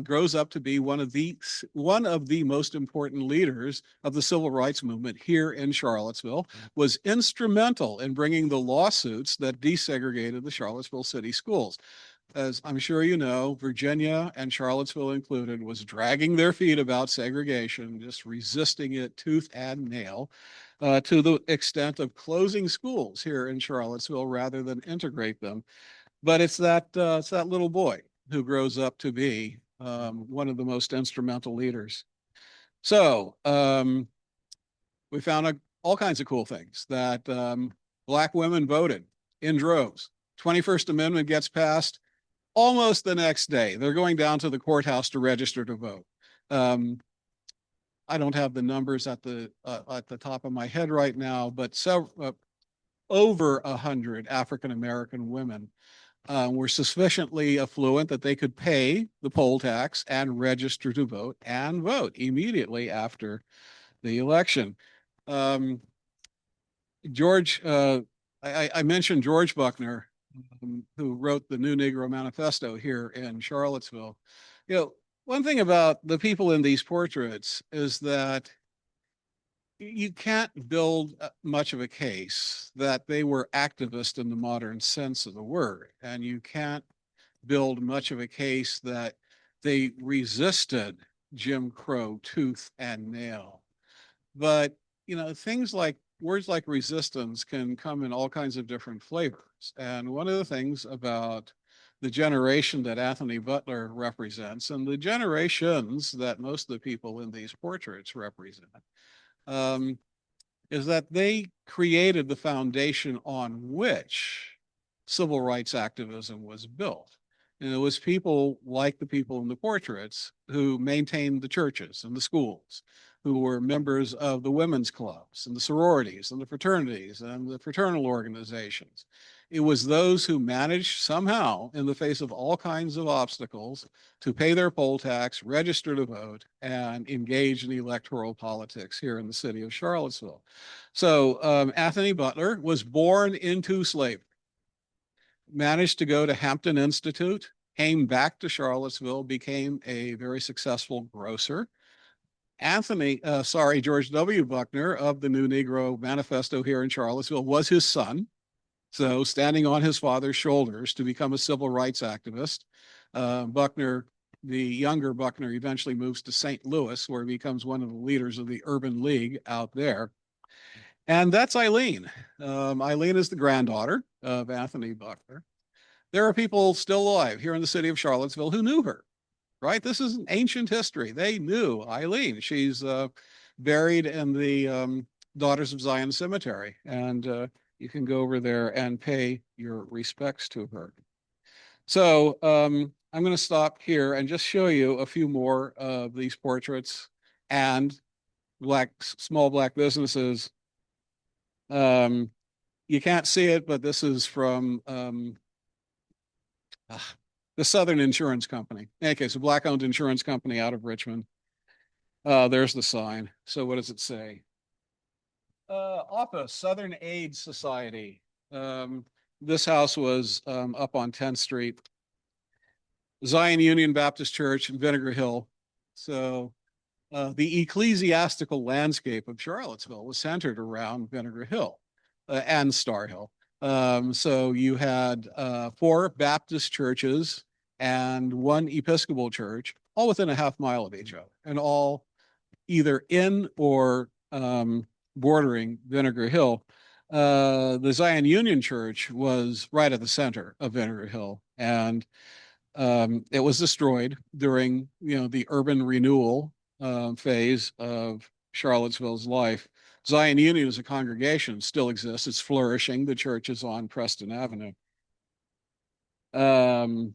grows up to be one of the most important leaders of the civil rights movement here in Charlottesville, was instrumental in bringing the lawsuits that desegregated the Charlottesville city schools. As I'm sure you know, Virginia, and Charlottesville included, was dragging their feet about segregation, just resisting it tooth and nail, to the extent of closing schools here in Charlottesville rather than integrate them. But it's that little boy who grows up to be one of the most instrumental leaders. So we found all kinds of cool things, that Black women voted in droves. 21st Amendment gets passed almost the next day. They're going down to the courthouse to register to vote. I don't have the numbers at the top of my head right now, but over 100 African American women were sufficiently affluent that they could pay the poll tax and register to vote and vote immediately after the election. I mentioned George Buckner, who wrote the New Negro Manifesto here in Charlottesville. One thing about the people in these portraits is that you can't build much of a case that they were activists in the modern sense of the word, and you can't build much of a case that they resisted Jim Crow tooth and nail. But words like resistance can come in all kinds of different flavors. And one of the things about the generation that Anthony Butler represents, and the generations that most of the people in these portraits represent, is that they created the foundation on which civil rights activism was built. And it was people like the people in the portraits who maintained the churches and the schools, who were members of the women's clubs and the sororities and the fraternities and the fraternal organizations. It was those who managed somehow, in the face of all kinds of obstacles, to pay their poll tax, register to vote, and engage in electoral politics here in the city of Charlottesville. So Anthony Butler was born into slavery, managed to go to Hampton Institute, came back to Charlottesville, became a very successful grocer. George W. Buckner of the New Negro Manifesto here in Charlottesville was his son. So standing on his father's shoulders to become a civil rights activist. Buckner, the younger Buckner, eventually moves to St. Louis, where he becomes one of the leaders of the Urban League out there. And that's Eileen. Eileen is the granddaughter of Anthony Butler. There are people still alive here in the city of Charlottesville who knew her, right? This is an ancient history. They knew Eileen. She's buried in the Daughters of Zion Cemetery, and you can go over there and pay your respects to her. So I'm going to stop here and just show you a few more of these portraits and small black businesses You can't see it, but this is from the Southern Insurance Company. Okay, so black-owned insurance company out of Richmond. There's the sign. So what does it say? Office, Southern Aid Society. This house was up on 10th Street. Zion Union Baptist Church in Vinegar Hill. So the ecclesiastical landscape of Charlottesville was centered around Vinegar Hill and Star Hill. So you had 4 Baptist churches and 1 Episcopal church, all within a half mile of each other, and all either in or bordering Vinegar Hill. The Zion Union Church was right at the center of Vinegar Hill, and it was destroyed during, the urban renewal phase of Charlottesville's life. Zion Union as a congregation still exists. It's flourishing. The church is on Preston Avenue. I'm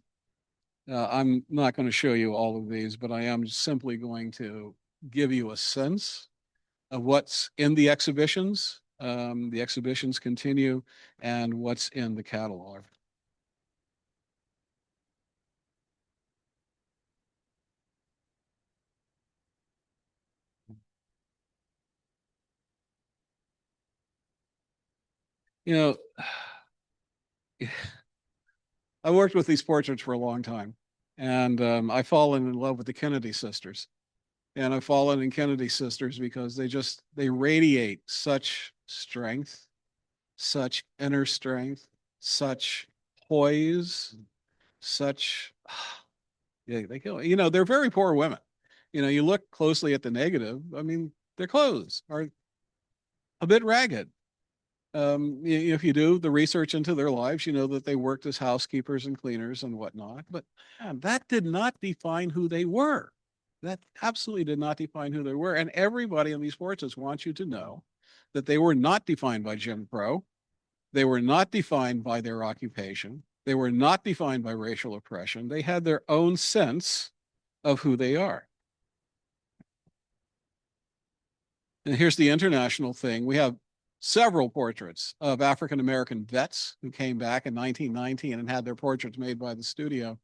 not going to show you all of these, but I am simply going to give you a sense of what's in the exhibitions. The exhibitions continue, and what's in the catalog. I worked with these portraits for a long time, and I've fallen in love with the Kennedy sisters. And I've fallen in Kennedy sisters because they radiate such strength, such inner strength, such poise, such, yeah, they go, they're very poor women. You look closely at the negative. I mean, their clothes are a bit ragged. If you do the research into their lives, you know that they worked as housekeepers and cleaners and whatnot, but man, that did not define who they were. That absolutely did not define who they were. And everybody in these portraits wants you to know that they were not defined by Jim Crow. They were not defined by their occupation. They were not defined by racial oppression. They had their own sense of who they are. And here's the international thing. We have several portraits of African-American vets who came back in 1919 and had their portraits made by the studio.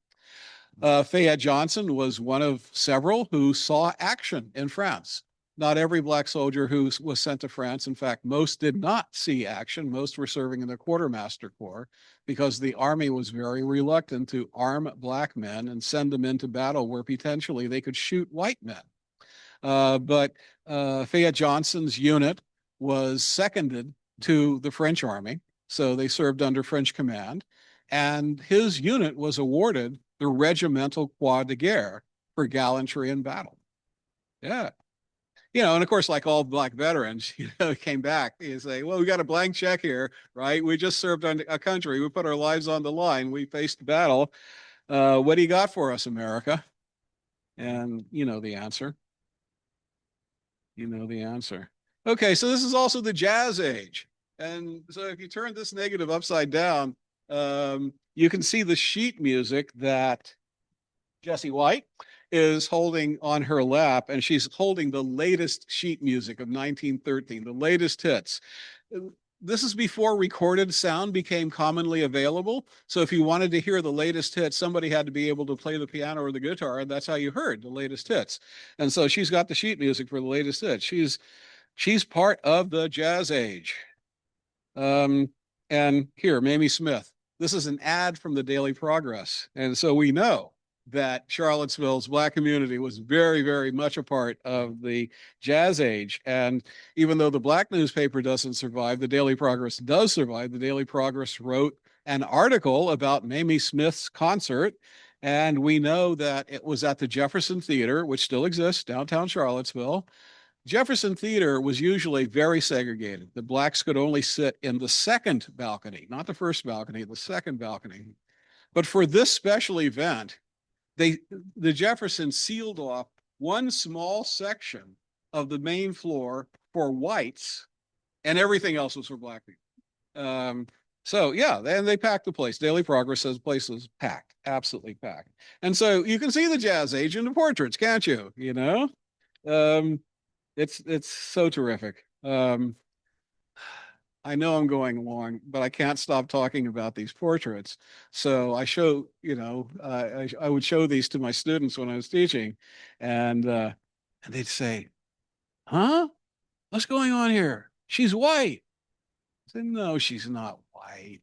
Fayette Johnson was one of several who saw action in France. Not every Black soldier who was sent to France. In fact, most did not see action. Most were serving in the Quartermaster Corps because the Army was very reluctant to arm Black men and send them into battle where potentially they could shoot white men. But Fayette Johnson's unit was seconded to the French Army, so they served under French command, and his unit was awarded the Regimental Croix de Guerre for gallantry in battle. Yeah. And of course, like all Black veterans, came back. You say, well, we got a blank check here, right? We just served on a country. We put our lives on the line. We faced battle. What do you got for us, America? And you know the answer. You know the answer. Okay, so this is also the Jazz Age. And so if you turn this negative upside down, you can see the sheet music that Jessie White is holding on her lap, and she's holding the latest sheet music of 1913, the latest hits. This is before recorded sound became commonly available. So if you wanted to hear the latest hits, somebody had to be able to play the piano or the guitar, and that's how you heard the latest hits. And so she's got the sheet music for the latest hits. She's part of the Jazz Age. And here, Mamie Smith. This is an ad from the Daily Progress. And so we know that Charlottesville's Black community was very, very much a part of the Jazz Age. And even though the Black newspaper doesn't survive, the Daily Progress does survive. The Daily Progress wrote an article about Mamie Smith's concert. And we know that it was at the Jefferson Theater, which still exists downtown Charlottesville. Jefferson Theater was usually very segregated. The Blacks could only sit in the second balcony, not the first balcony, the second balcony. But for this special event, the Jefferson sealed off one small section of the main floor for whites, and everything else was for Black people. So yeah, and they packed the place. Daily Progress says the place was packed, absolutely packed. And so you can see the Jazz Age in the portraits, can't you? It's so terrific. I know I'm going long, but I can't stop talking about these portraits. So I show, I would show these to my students when I was teaching, and they'd say, "Huh? What's going on here? She's white." I said, "No, she's not white.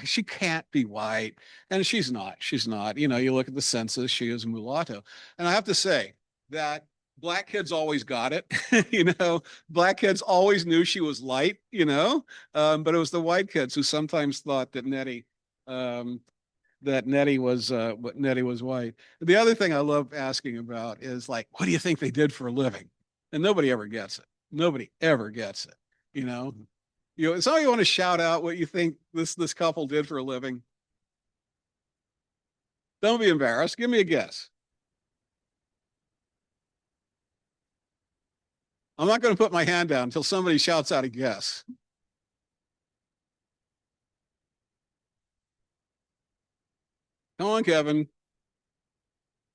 She can't be white." And she's not. She's not. You look at the census, she is mulatto. And I have to say that black kids always got it. Black kids always knew she was light, but it was the white kids who sometimes thought um, that Nettie was white. The other thing I love asking about is like, what do you think they did for a living? And nobody ever gets it. Nobody ever gets it. You know, some of you want to shout out what you think this couple did for a living. Don't be embarrassed. Give me a guess. I'm not going to put my hand down until somebody shouts out a guess. Come on, Kevin.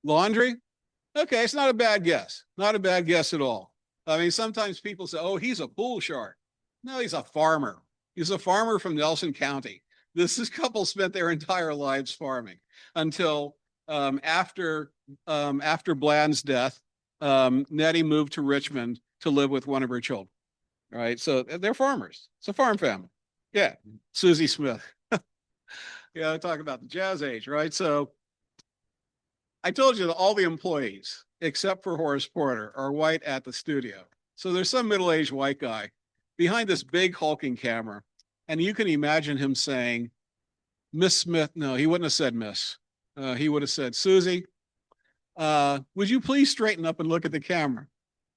Laundry? Okay, it's not a bad guess. Not a bad guess at all. I mean, sometimes people say, oh, he's a pool shark. No, he's a farmer. He's a farmer from Nelson County. This couple spent their entire lives farming until after Bland's death, Nettie moved to Richmond to live with one of her children. All right, so they're farmers. It's a farm family. Yeah, Susie Smith. Yeah, talk about the jazz age, right? So I told you that all the employees, except for Horace Porter, are white at the studio. So there's some middle-aged white guy behind this big hulking camera. And you can imagine him saying, Miss Smith, no, he wouldn't have said Miss. He would have said, Susie, would you please straighten up and look at the camera?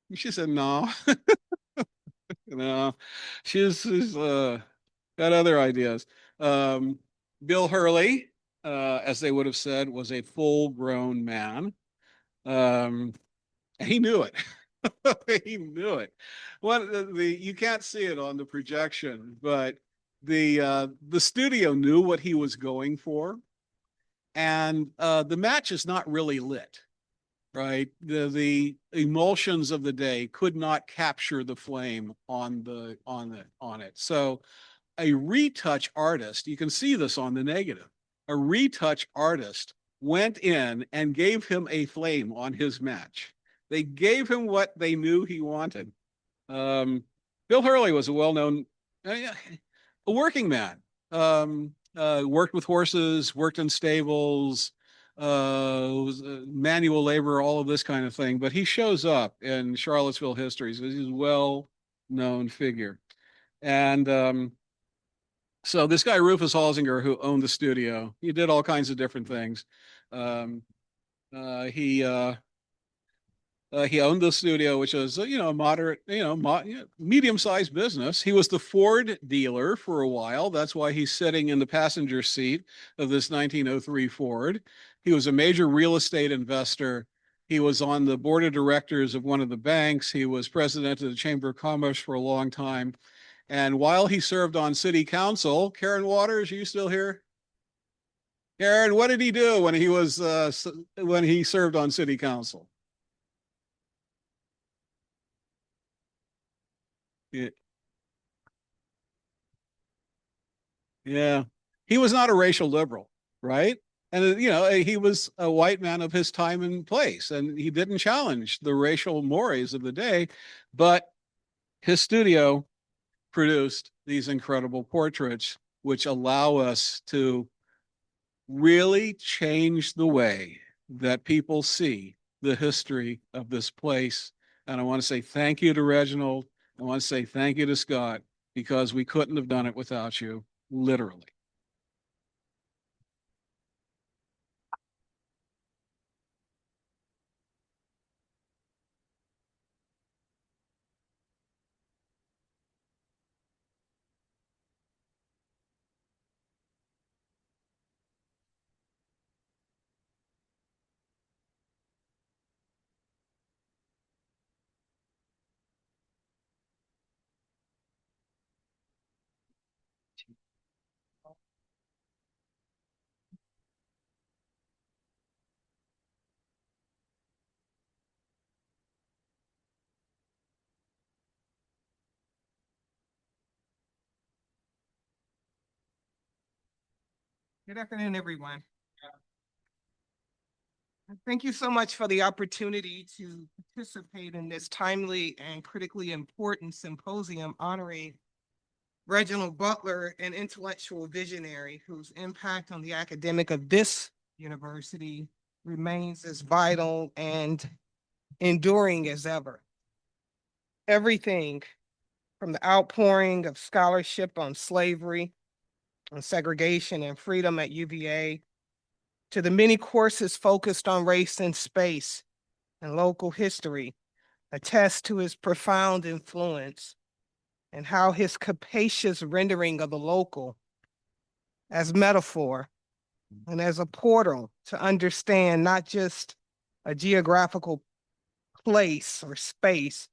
And she said, no, no, she's got other ideas. Bill Hurley, as they would have said, was a full-grown man. Um, he knew it. He knew it. You can't see it on the projection, but the studio knew what he was going for, and the match is not really lit, right? The emulsions of the day could not capture the flame on it. So a retouch artist, you can see this on the negative, a retouch artist went in and gave him a flame on his match. They gave him what they knew he wanted. Bill Hurley was a well-known, a working man. Worked with horses, worked in stables, was manual labor, all of this kind of thing. But he shows up in Charlottesville history. So he's a well-known figure. And so this guy, Rufus Holsinger, who owned the studio, he did all kinds of different things. Um, he owned the studio, which was, moderate, medium-sized business. He was the Ford dealer for a while. That's why he's sitting in the passenger seat of this 1903 Ford. He was a major real estate investor. He was on the board of directors of one of the banks. He was president of the Chamber of Commerce for a long time. And while he served on city council, Karen Waters, are you still here? Karen, what did he do when he served on city council? Yeah. Yeah. He was not a racial liberal, right? And, he was a white man of his time and place, and he didn't challenge the racial mores of the day, but his studio produced these incredible portraits, which allow us to really change the way that people see the history of this place. And I want to say thank you to Reginald. I want to say thank you to Scott, because we couldn't have done it without you, literally. Good afternoon, everyone. Thank you so much for the opportunity to participate in this timely and critically important symposium honoring Reginald Butler, an intellectual visionary whose impact on the academic of this university remains as vital and enduring as ever. Everything from the outpouring of scholarship on slavery, on segregation and freedom at UVA, to the many courses focused on race and space and local history, attest to his profound influence and how his capacious rendering of the local as metaphor and as a portal to understand not just a geographical place or space,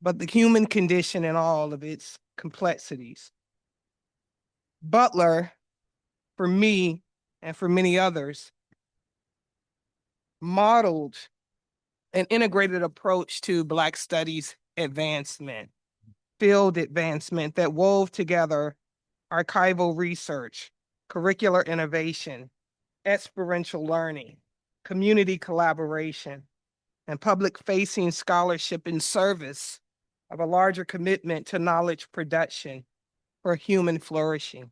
but the human condition in all of its complexities. Butler, for me and for many others, modeled an integrated approach to Black studies advancement, field advancement that wove together archival research, curricular innovation, experiential learning, community collaboration, and public-facing scholarship in service of a larger commitment to knowledge production for human flourishing.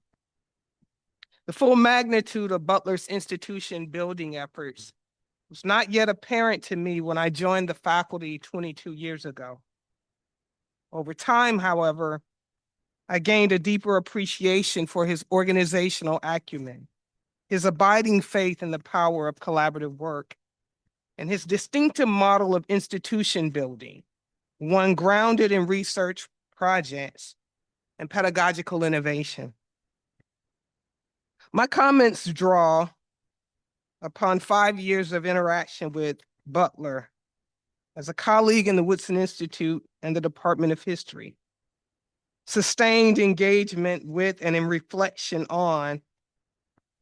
The full magnitude of Butler's institution building efforts was not yet apparent to me when I joined the faculty 22 years ago. Over time, however, I gained a deeper appreciation for his organizational acumen, his abiding faith in the power of collaborative work, and his distinctive model of institution building, one grounded in research projects and pedagogical innovation. My comments draw upon 5 years of interaction with Butler as a colleague in the Woodson Institute and the Department of History, sustained engagement with and in reflection on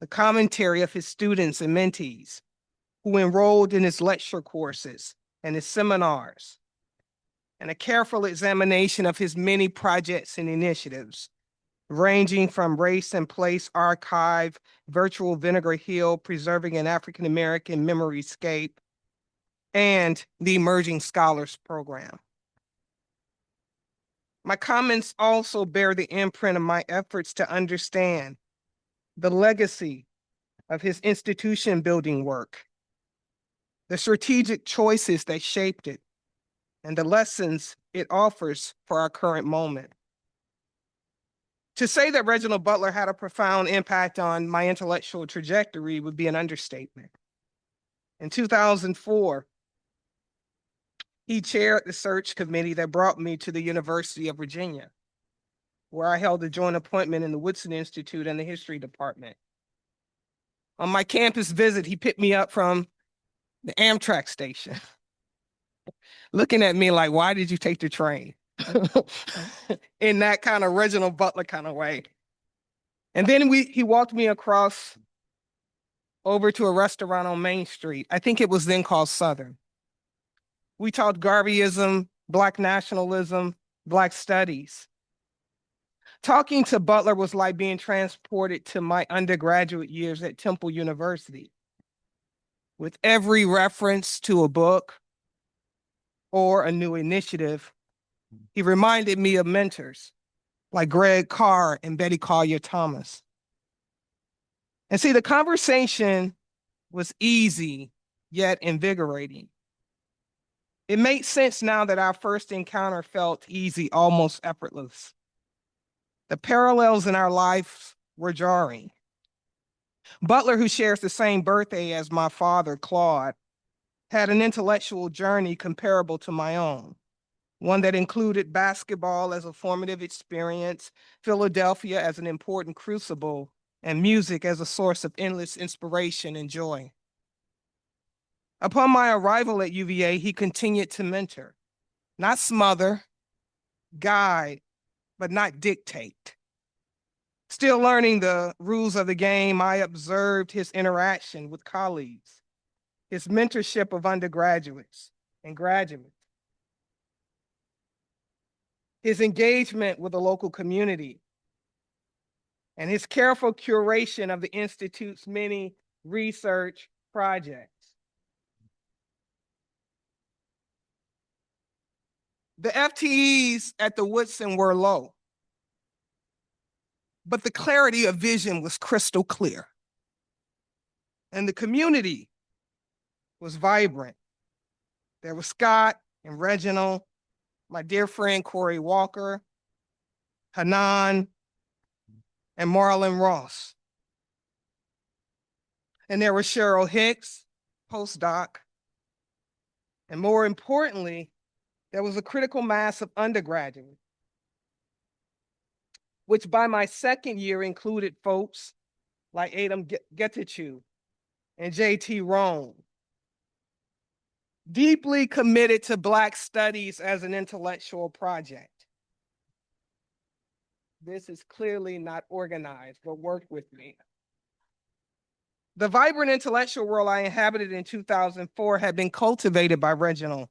the commentary of his students and mentees who enrolled in his lecture courses and his seminars, and a careful examination of his many projects and initiatives, ranging from Race and Place Archive, Virtual Vinegar Hill, Preserving an African American Memoryscape, and the Emerging Scholars Program. My comments also bear the imprint of my efforts to understand the legacy of his institution building work, the strategic choices that shaped it, and the lessons it offers for our current moment. To say that Reginald Butler had a profound impact on my intellectual trajectory would be an understatement. In 2004, he chaired the search committee that brought me to the University of Virginia, where I held a joint appointment in the Woodson Institute and the History Department. On my campus visit, he picked me up from the Amtrak station, looking at me like, why did you take the train? In that kind of Reginald Butler kind of way. And then he walked me across over to a restaurant on Main Street. I think it was then called Southern. We talked Garveyism, Black nationalism, Black studies. Talking to Butler was like being transported to my undergraduate years at Temple University. With every reference to a book or a new initiative, he reminded me of mentors like Greg Carr and Betty Collier Thomas. And see, the conversation was easy, yet invigorating. It made sense now that our first encounter felt easy, almost effortless. The parallels in our lives were jarring. Butler, who shares the same birthday as my father, Claude, had an intellectual journey comparable to my own, one that included basketball as a formative experience, Philadelphia as an important crucible, and music as a source of endless inspiration and joy. Upon my arrival at UVA, he continued to mentor, not smother, guide, but not dictate. Still learning the rules of the game, I observed his interaction with colleagues, his mentorship of undergraduates and graduates, his engagement with the local community, and his careful curation of the Institute's many research projects. The FTEs at the Woodson were low, but the clarity of vision was crystal clear. And the community was vibrant. There was Scott and Reginald, my dear friend Corey Walker, Hanan, and Marlon Ross. And there was Cheryl Hicks, postdoc. And more importantly, there was a critical mass of undergraduates, which by my second year included folks like Adam Getachew and J.T. Rohn, deeply committed to Black studies as an intellectual project. This is clearly not organized, but work with me. The vibrant intellectual world I inhabited in 2004 had been cultivated by Reginald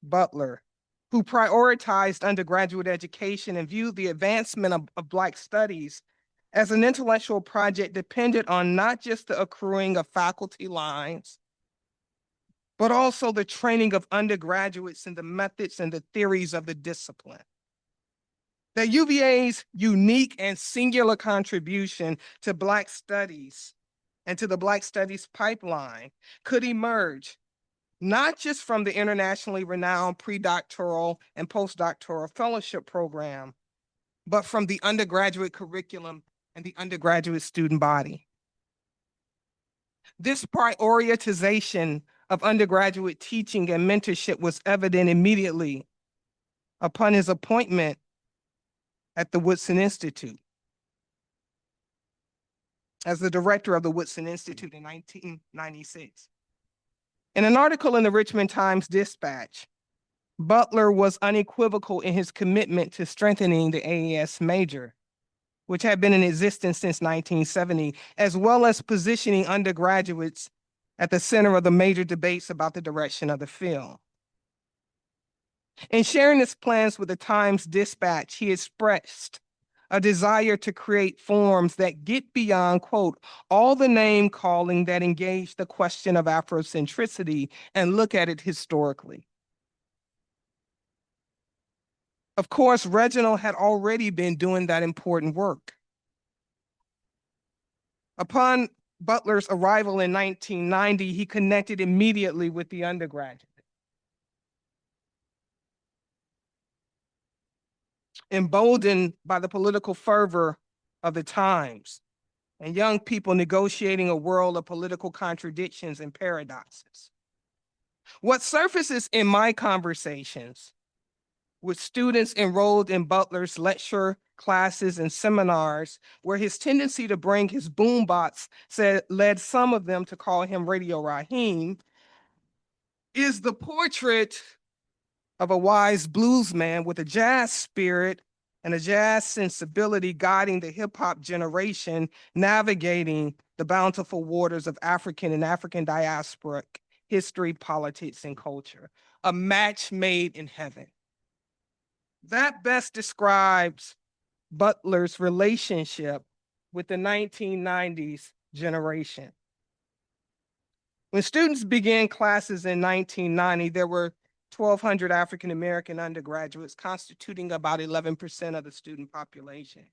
Butler, who prioritized undergraduate education and viewed the advancement of Black studies as an intellectual project dependent on not just the accruing of faculty lines, but also the training of undergraduates in the methods and the theories of the discipline. That UVA's unique and singular contribution to Black studies and to the Black studies pipeline could emerge not just from the internationally renowned pre-doctoral and postdoctoral fellowship program, but from the undergraduate curriculum and the undergraduate student body. This prioritization of undergraduate teaching and mentorship was evident immediately upon his appointment at the Woodson Institute as the director of the Woodson Institute in 1996. In an article in the Richmond Times-Dispatch, Butler was unequivocal in his commitment to strengthening the AES major, which had been in existence since 1970, as well as positioning undergraduates at the center of the major debates about the direction of the field. In sharing his plans with the Times-Dispatch, he expressed a desire to create forms that get beyond, quote, all the name calling that engage the question of Afrocentricity and look at it historically. Of course, Reginald had already been doing that important work. Upon Butler's arrival in 1990, he connected immediately with the undergraduate. Emboldened by the political fervor of the times and young people negotiating a world of political contradictions and paradoxes. What surfaces in my conversations with students enrolled in Butler's lecture classes and seminars, where his tendency to bring his boombox led some of them to call him Radio Raheem, is the portrait of a wise blues man with a jazz spirit and a jazz sensibility guiding the hip hop generation, navigating the bountiful waters of African and African diasporic history, politics, and culture. A match made in heaven. That best describes Butler's relationship with the 1990s generation. When students began classes in 1990, there were 1,200 African-American undergraduates, constituting about 11% of the student population.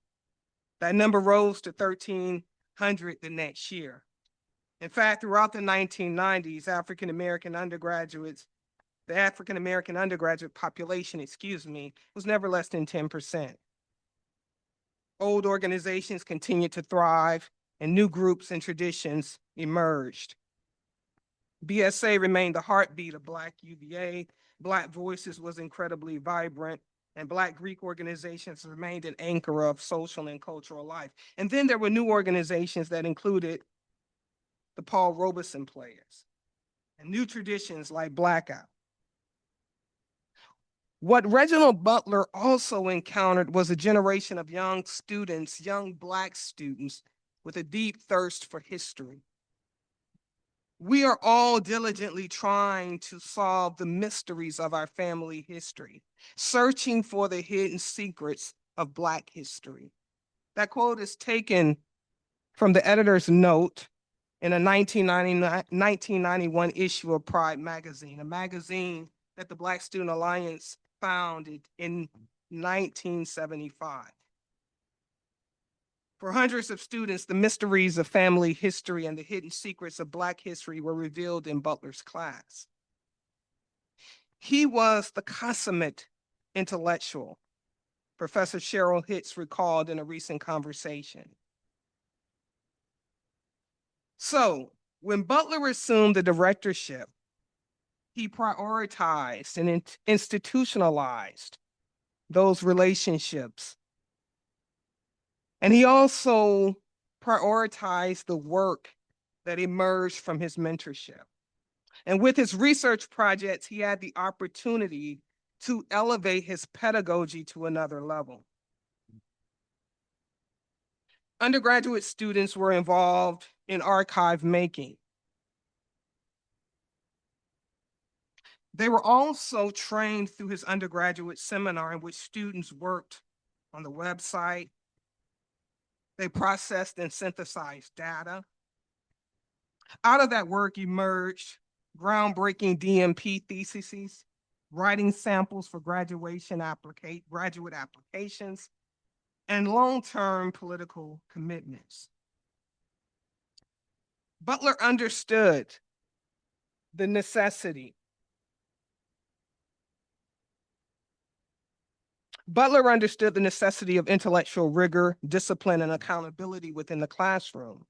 That number rose to 1,300 the next year. In fact, throughout the 1990s, the African-American undergraduate population, was never less than 10%. Old organizations continued to thrive and new groups and traditions emerged. BSA remained the heartbeat of Black UVA. Black Voices was incredibly vibrant, and Black Greek organizations remained an anchor of social and cultural life. And then there were new organizations that included the Paul Robeson Players and new traditions like Blackout. What Reginald Butler also encountered was a generation of young students, young Black students, with a deep thirst for history. We are all diligently trying to solve the mysteries of our family history, searching for the hidden secrets of Black history. That quote is taken from the editor's note in a 1991 issue of Pride magazine, a magazine that the Black Student Alliance founded in 1975. For hundreds of students, the mysteries of family history and the hidden secrets of Black history were revealed in Butler's class. He was the consummate intellectual, Professor Cheryl Hitz recalled in a recent conversation. So, when Butler assumed the directorship, he prioritized and institutionalized those relationships. And he also prioritized the work that emerged from his mentorship. And with his research projects, he had the opportunity to elevate his pedagogy to another level. Undergraduate students were involved in archive making. They were also trained through his undergraduate seminar in which students worked on the website. They processed and synthesized data. Out of that work emerged groundbreaking DMP theses, writing samples for graduate applications, and long-term political commitments. Butler understood the necessity. Butler understood the necessity of intellectual rigor, discipline, and accountability within the classroom.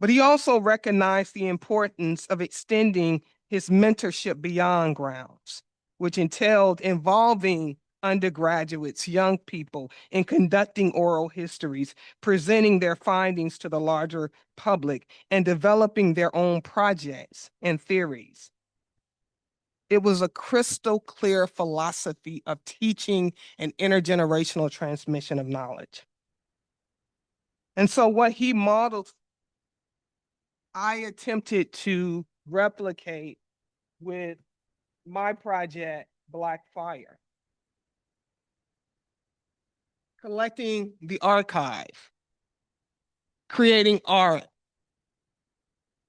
But he also recognized the importance of extending his mentorship beyond grounds, which entailed involving undergraduates, young people, in conducting oral histories, presenting their findings to the larger public, and developing their own projects and theories. It was a crystal clear philosophy of teaching and intergenerational transmission of knowledge. And so what he modeled, I attempted to replicate with my project, Black Fire. Collecting the archive, creating art,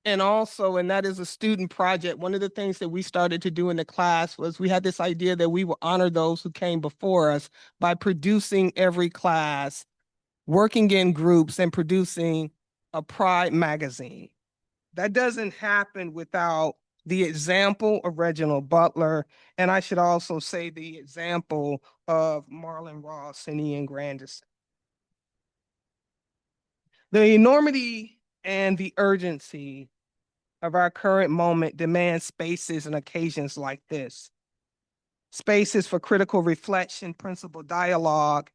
and also, and that is a student project, one of the things that we started to do in the class was we had this idea that we would honor those who came before us by producing every class, working in groups, and producing a Pride magazine. That doesn't happen without the example of Reginald Butler, and I should also say the example of Marlon Ross and Ian Grandison. The enormity and the urgency of our current moment demand spaces and occasions like this. Spaces for critical reflection, principled dialogue,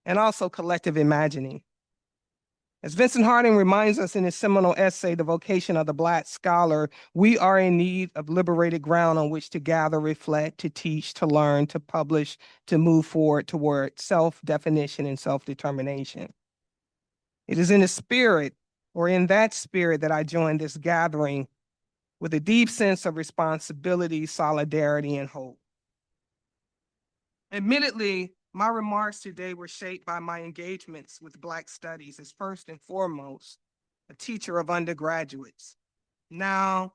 and also collective imagining. As Vincent Harding reminds us in his seminal essay, The Vocation of the Black Scholar, we are in need of liberated ground on which to gather, reflect, to teach, to learn, to publish, to move forward toward self-definition and self-determination. It is in the spirit, or in that spirit, that I joined this gathering with a deep sense of responsibility, solidarity, and hope. Admittedly, my remarks today were shaped by my engagements with Black studies as first and foremost a teacher of undergraduates, now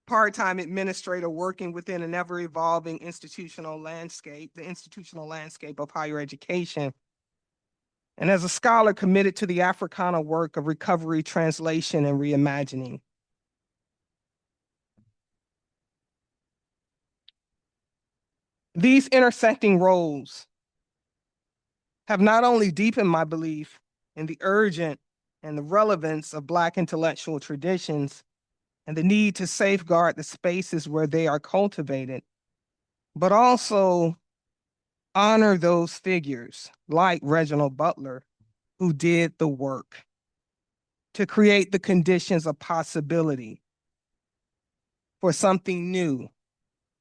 part-time administrator working within an ever-evolving institutional landscape, the institutional landscape of higher education, and as a scholar committed to the Africana work of recovery, translation, and reimagining. These intersecting roles have not only deepened my belief in the urgent and the relevance of Black intellectual traditions and the need to safeguard the spaces where they are cultivated, but also honor those figures like Reginald Butler who did the work to create the conditions of possibility for something new,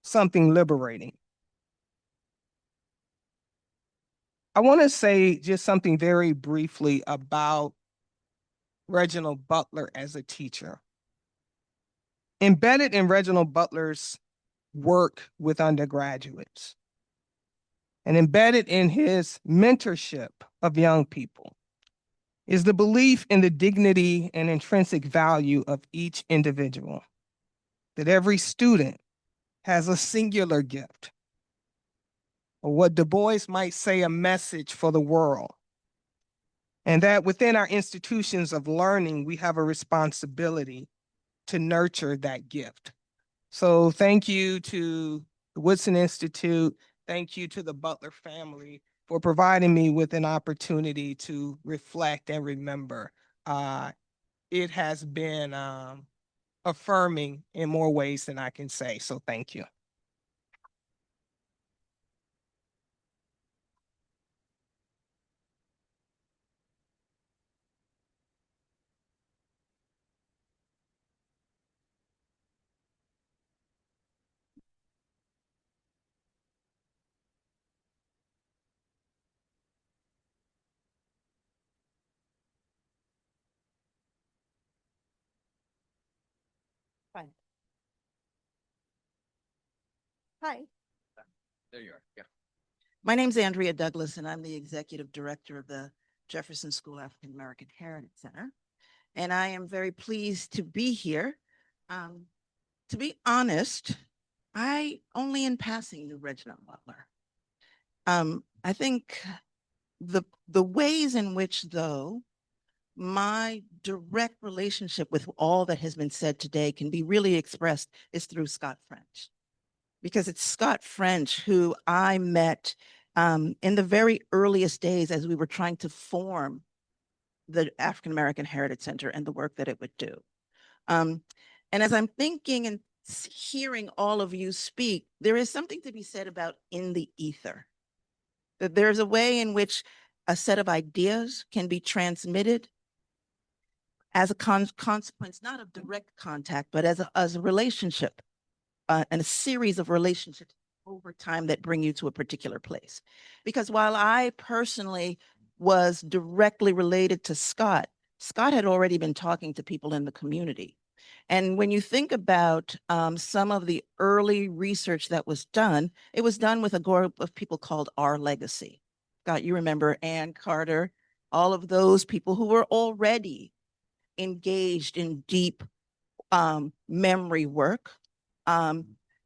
something liberating. I want to say just something very briefly about Reginald Butler as a teacher. Embedded in Reginald Butler's work with undergraduates and embedded in his mentorship of young people is the belief in the dignity and intrinsic value of each individual, that every student has a singular gift, or what Du Bois might say, a message for the world, and that within our institutions of learning, we have a responsibility to nurture that gift. So thank you to the Woodson Institute. Thank you to the Butler family for providing me with an opportunity to reflect and remember. It has been affirming in more ways than I can say, so thank you. Fine. Hi. There you are. Yeah. My name's Andrea Douglas, and I'm the executive director of the Jefferson School African American Heritage Center. And I am very pleased to be here. To be honest, I only in passing knew Reginald Butler. I think the ways in which, though, my direct relationship with all that has been said today can be really expressed is through Scott French. Because it's Scott French who I met in the very earliest days as we were trying to form the African American Heritage Center and the work that it would do. And as I'm thinking and hearing all of you speak, there is something to be said about in the ether. That there's a way in which a set of ideas can be transmitted as a consequence, not of direct contact, but as a relationship. And a series of relationships over time that bring you to a particular place. Because while I personally was directly related to Scott, Scott had already been talking to people in the community. And when you think about some of the early research that was done, it was done with a group of people called Our Legacy. Scott, you remember Ann Carter, all of those people who were already engaged in deep memory work.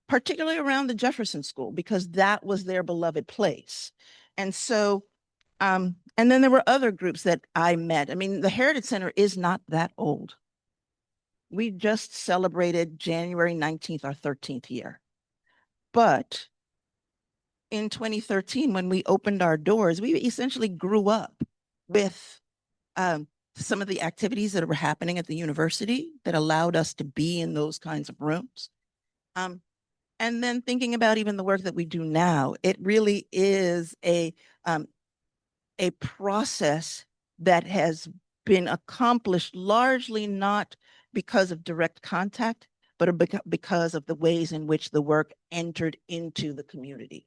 Particularly around the Jefferson School, because that was their beloved place. And so, and then there were other groups that I met. I mean, the Heritage Center is not that old. We just celebrated January 19th, our 13th year. But in 2013, when we opened our doors, we essentially grew up with some of the activities that were happening at the university that allowed us to be in those kinds of rooms. And then thinking about even the work that we do now, it really is a process that has been accomplished largely not because of direct contact, but because of the ways in which the work entered into the community.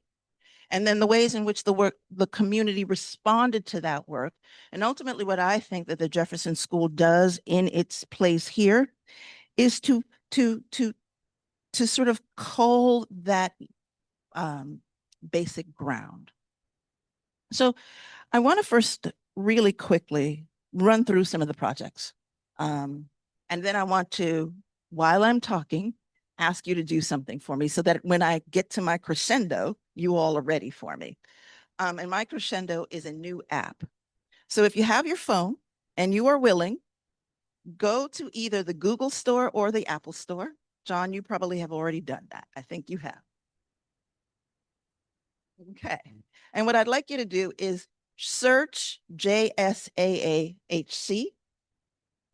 And then the ways in which the community responded to that work. And ultimately what I think that the Jefferson School does in its place here is to sort of cull that basic ground. So I want to first really quickly run through some of the projects. And then I want to, while I'm talking, ask you to do something for me so that when I get to my crescendo, you all are ready for me. And my crescendo is a new app. So if you have your phone and you are willing, go to either the Google Store or the Apple Store. John, you probably have already done that. I think you have. Okay. And what I'd like you to do is search JSAAHC.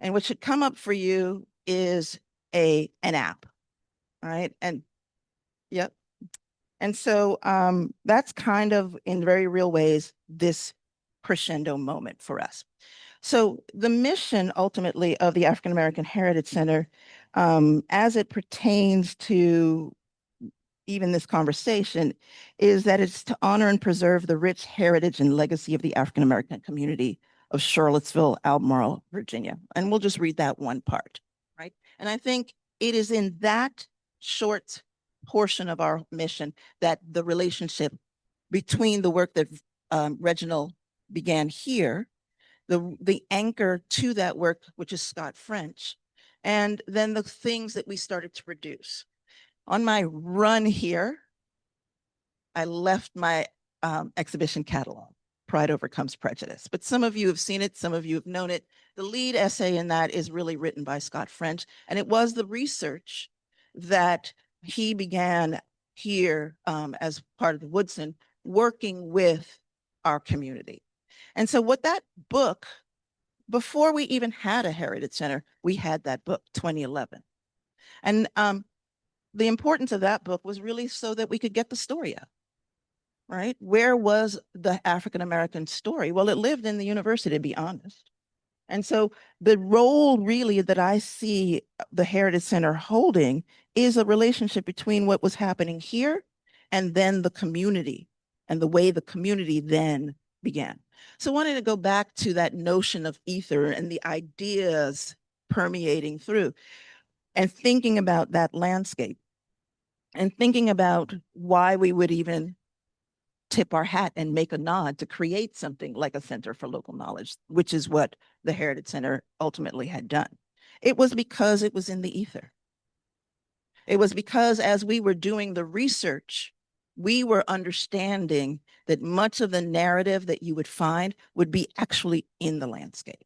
And what should come up for you is an app. All right. And yep. And so that's kind of in very real ways this crescendo moment for us. So the mission ultimately of the African American Heritage Center, as it pertains to even this conversation, is that it's to honor and preserve the rich heritage and legacy of the African American community of Charlottesville, Albemarle, Virginia. And we'll just read that one part, right? And I think it is in that short portion of our mission that the relationship between the work that Reginald began here, the anchor to that work, which is Scott French, and then the things that we started to produce. On my run here, I left my exhibition catalog, Pride Overcomes Prejudice. But some of you have seen it, some of you have known it. The lead essay in that is really written by Scott French, and it was the research that he began here as part of the Woodson, working with our community. And so what that book, before we even had a Heritage Center, we had that book, 2011. And the importance of that book was really so that we could get the story out, right? Where was the African-American story? Well, it lived in the university, to be honest. And so the role really that I see the Heritage Center holding is a relationship between what was happening here and then the community and the way the community then began. So I wanted to go back to that notion of ether and the ideas permeating through and thinking about that landscape and thinking about why we would even tip our hat and make a nod to create something like a Center for Local Knowledge, which is what the Heritage Center ultimately had done. It was because it was in the ether. It was because as we were doing the research, we were understanding that much of the narrative that you would find would be actually in the landscape.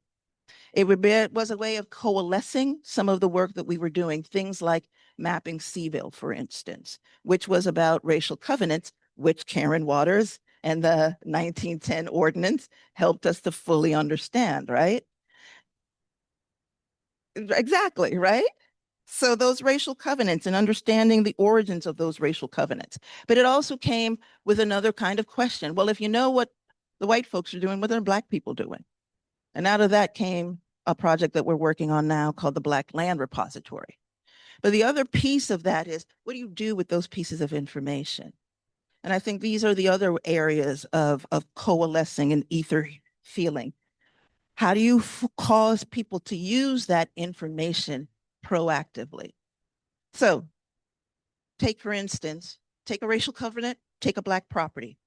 It was a way of coalescing some of the work that we were doing, things like mapping Seaville, for instance, which was about racial covenants, which Karen Waters and the 1910 ordinance helped us to fully understand, right? Exactly, right? So those racial covenants and understanding the origins of those racial covenants. But it also came with another kind of question. Well, if you know what the white folks are doing, what are Black people doing? And out of that came a project that we're working on now called the Black Land Repository. But the other piece of that is, what do you do with those pieces of information? And I think these are the other areas of coalescing and ether feeling. How do you cause people to use that information proactively? So take, for instance, take a racial covenant, take a Black property.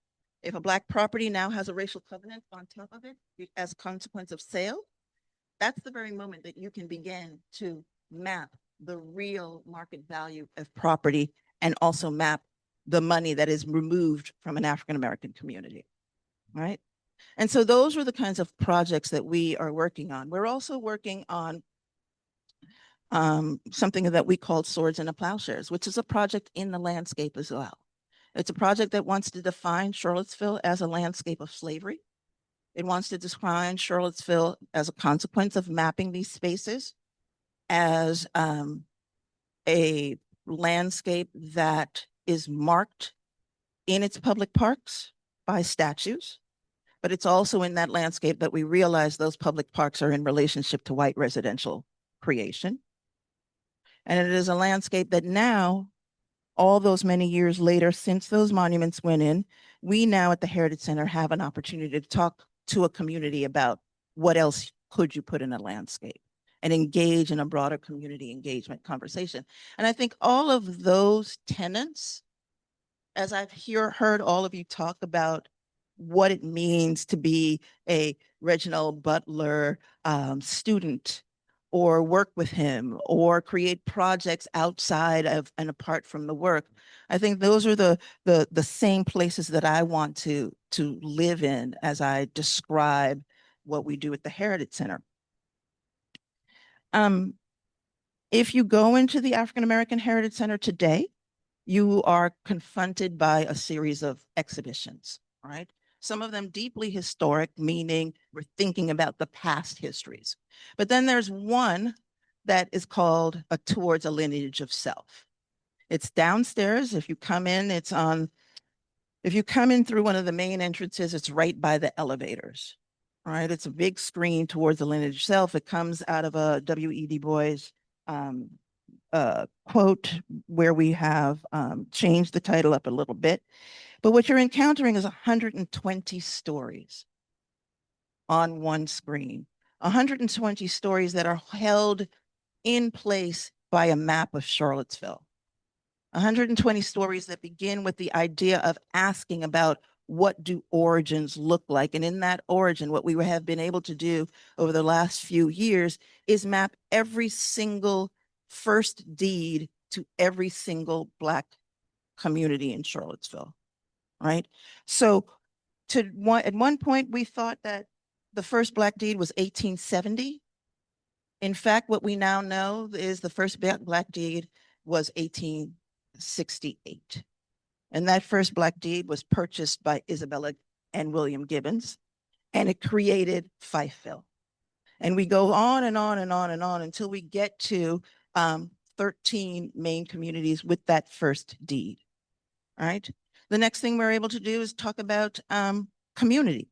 If a Black property now has a racial covenant on top of it as a consequence of sale, that's the very moment that you can begin to map the real market value of property and also map the money that is removed from an African-American community, right? And so those are the kinds of projects that we are working on. We're also working on something that we called Swords and Plowshares, which is a project in the landscape as well. It's a project that wants to define Charlottesville as a landscape of slavery. It wants to define Charlottesville as a consequence of mapping these spaces as a landscape that is marked in its public parks by statues, but it's also in that landscape that we realize those public parks are in relationship to white residential creation. And it is a landscape that now, all those many years later, since those monuments went in, we now at the Heritage Center have an opportunity to talk to a community about what else could you put in a landscape and engage in a broader community engagement conversation. And I think all of those tenets, as I've heard all of you talk about what it means to be a Reginald Butler student, or work with him, or create projects outside of and apart from the work. I think those are the same places that I want to live in as I describe what we do at the Heritage Center. If you go into the African American Heritage Center today, you are confronted by a series of exhibitions, right? Some of them deeply historic, meaning we're thinking about the past histories. But then there's one that is called Towards a Lineage of Self. It's downstairs. If you come in, if you come in through one of the main entrances, it's right by the elevators, right? It's a big screen, Towards the Lineage of Self. It comes out of a W.E. Du Bois quote where we have changed the title up a little bit. But what you're encountering is 120 stories on one screen, 120 stories that are held in place by a map of Charlottesville. 120 stories that begin with the idea of asking about what do origins look like? And in that origin, what we have been able to do over the last few years is map every single first deed to every single Black community in Charlottesville, right? So at one point, we thought that the first Black deed was 1870. In fact, what we now know is the first Black deed was 1868. And that first Black deed was purchased by Isabella and William Gibbons, and it created Fifeville. And we go on and on and on and on until we get to 13 main communities with that first deed, right? The next thing we're able to do is talk about community.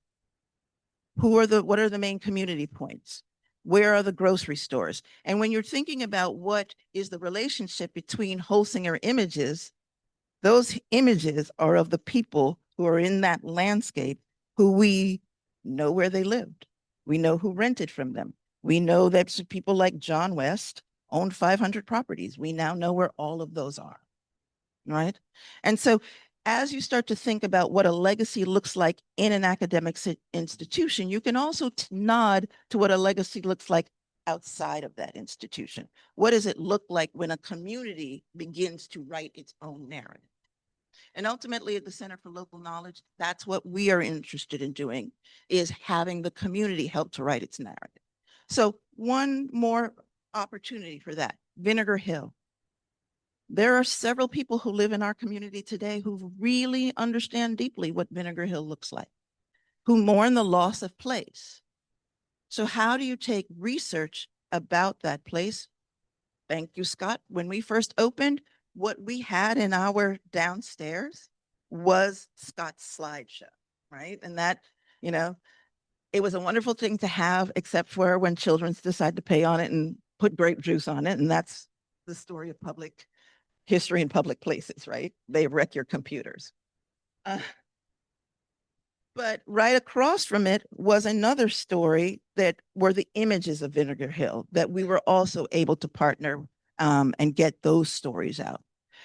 What are the main community points? Where are the grocery stores? And when you're thinking about what is the relationship between Holsinger images, those images are of the people who are in that landscape, who we know where they lived. We know who rented from them. We know that people like John West owned 500 properties. We now know where all of those are, right? And so as you start to think about what a legacy looks like in an academic institution, you can also nod to what a legacy looks like outside of that institution. What does it look like when a community begins to write its own narrative? And ultimately at the Center for Local Knowledge, that's what we are interested in doing, is having the community help to write its narrative. So one more opportunity for that, Vinegar Hill. There are several people who live in our community today who really understand deeply what Vinegar Hill looks like, who mourn the loss of place. So how do you take research about that place? Thank you, Scott. When we first opened, what we had in our downstairs was Scott's slideshow, right? And that, you know, it was a wonderful thing to have, except for when children decide to pay on it and put grape juice on it. And that's the story of public history in public places, right? They wreck your computers. But right across from it was another story that were the images of Vinegar Hill that we were also able to partner and get those stories out.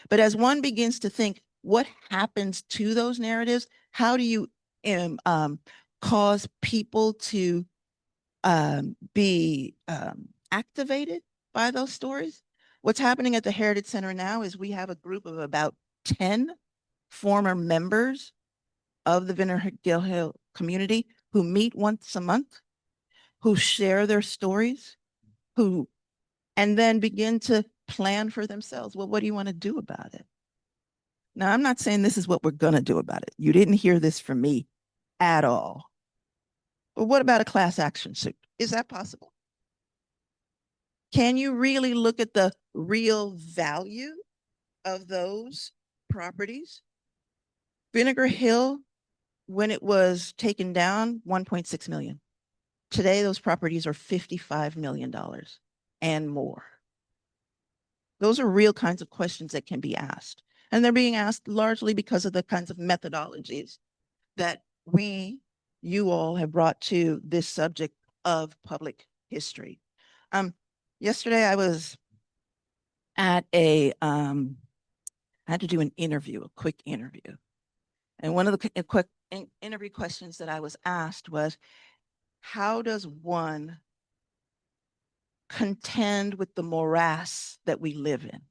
But as one begins to think, what happens to those narratives? How do you cause people to be activated by those stories? What's happening at the Heritage Center now is we have a group of about 10 former members of the Vinegar Hill community who meet once a month, who share their stories, and then begin to plan for themselves. Well, what do you want to do about it? Now, I'm not saying this is what we're going to do about it. You didn't hear this from me at all. But what about a class action suit? Is that possible? Can you really look at the real value of those properties? Vinegar Hill, when it was taken down, 1.6 million. Today, those properties are $55 million and more. Those are real kinds of questions that can be asked. And they're being asked largely because of the kinds of methodologies that you all have brought to this subject of public history. Yesterday I was at I had to do an interview, a quick interview. And one of the quick interview questions that I was asked was, how does one contend with the morass that we live in?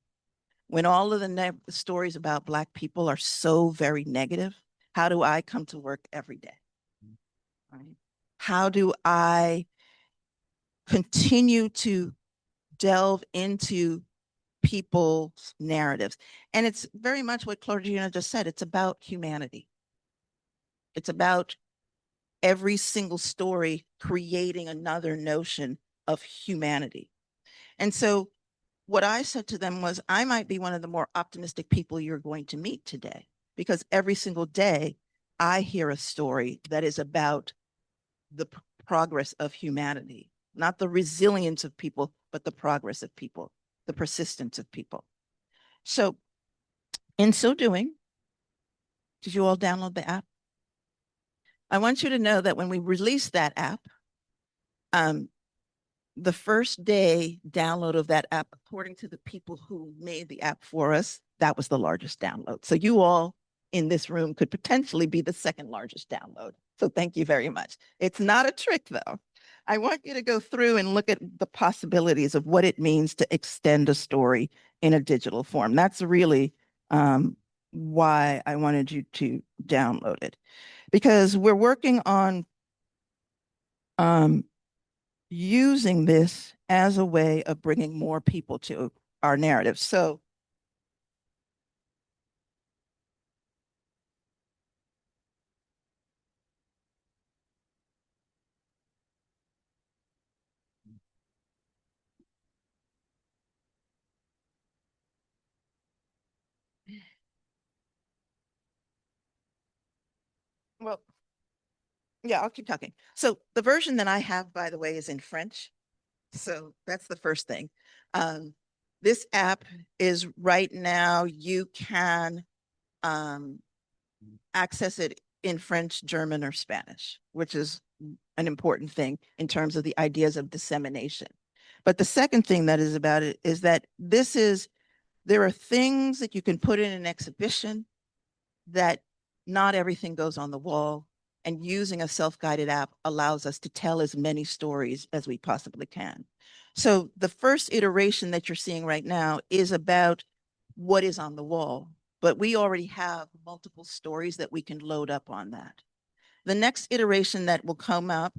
When all of the stories about Black people are so very negative, how do I come to work every day? Right? How do I continue to delve into people's narratives? And it's very much what Claudrena just said. It's about humanity. It's about every single story creating another notion of humanity. And so what I said to them was, I might be one of the more optimistic people you're going to meet today, because every single day I hear a story that is about the progress of humanity, not the resilience of people, but the progress of people, the persistence of people. So in so doing, did you all download the app? I want you to know that when we released that app, the first day download of that app, according to the people who made the app for us, that was the largest download. So you all in this room could potentially be the second largest download. So thank you very much. It's not a trick though. I want you to go through and look at the possibilities of what it means to extend a story in a digital form. That's really why I wanted you to download it, because we're working on using this as a way of bringing more people to our narrative. So well, yeah, I'll keep talking. So the version that I have, by the way, is in French. So that's the first thing. This app is right now, you can access it in French, German, or Spanish, which is an important thing in terms of the ideas of dissemination. But the second thing that is about it is that there are things that you can put in an exhibition that not everything goes on the wall, and using a self-guided app allows us to tell as many stories as we possibly can. So the first iteration that you're seeing right now is about what is on the wall, but we already have multiple stories that we can load up on that. The next iteration that will come up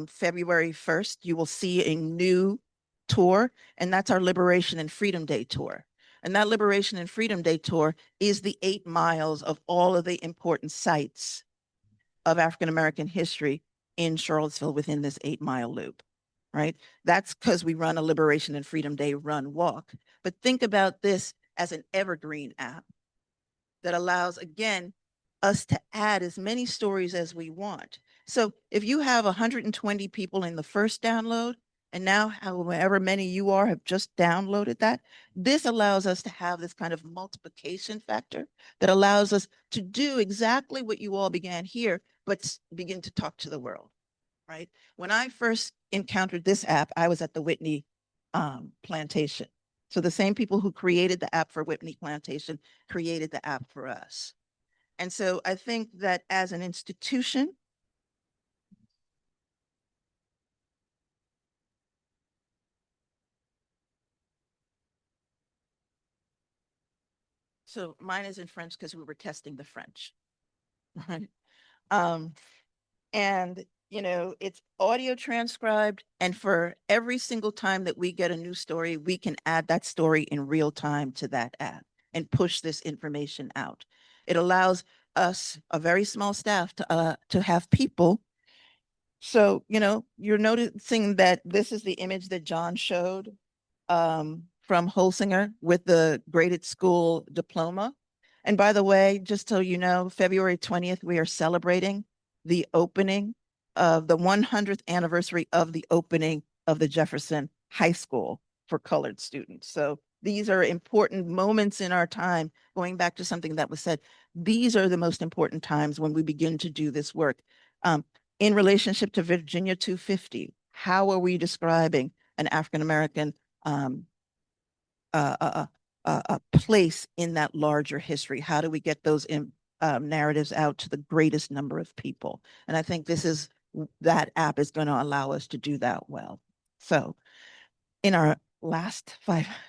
February 1st, you will see a new tour, and that's our Liberation and Freedom Day tour. And that Liberation and Freedom Day tour is the 8 miles of all of the important sites of African-American history in Charlottesville within this 8-mile loop, right? That's because we run a Liberation and Freedom Day run walk. But think about this as an evergreen app that allows, again, us to add as many stories as we want. So if you have 120 people in the first download, and now however many you are have just downloaded that, this allows us to have this kind of multiplication factor that allows us to do exactly what you all began here, but begin to talk to the world, right? When I first encountered this app, I was at the Whitney plantation. So the same people who created the app for Whitney Plantation created the app for us. And so I think that as an institution, so mine is in French because we were testing the French, right? And you know, it's audio transcribed, and for every single time that we get a new story, we can add that story in real time to that app and push this information out. It allows us, a very small staff, to have people. So, you know, you're noticing that this is the image that John showed from Holsinger with the graded school diploma. And by the way, just so you know, February 20th, we are celebrating the opening of the 100th anniversary of the opening of the Jefferson High School for colored students. So these are important moments in our time, going back to something that was said. These are the most important times when we begin to do this work. In relationship to Virginia 250, how are we describing an African-American place in that larger history? How do we get those narratives out to the greatest number of people? And I think that app is going to allow us to do that well. So in our last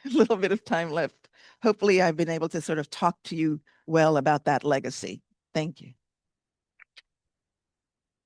little bit of time left, hopefully I've been able to sort of talk to you well about that legacy. Thank you.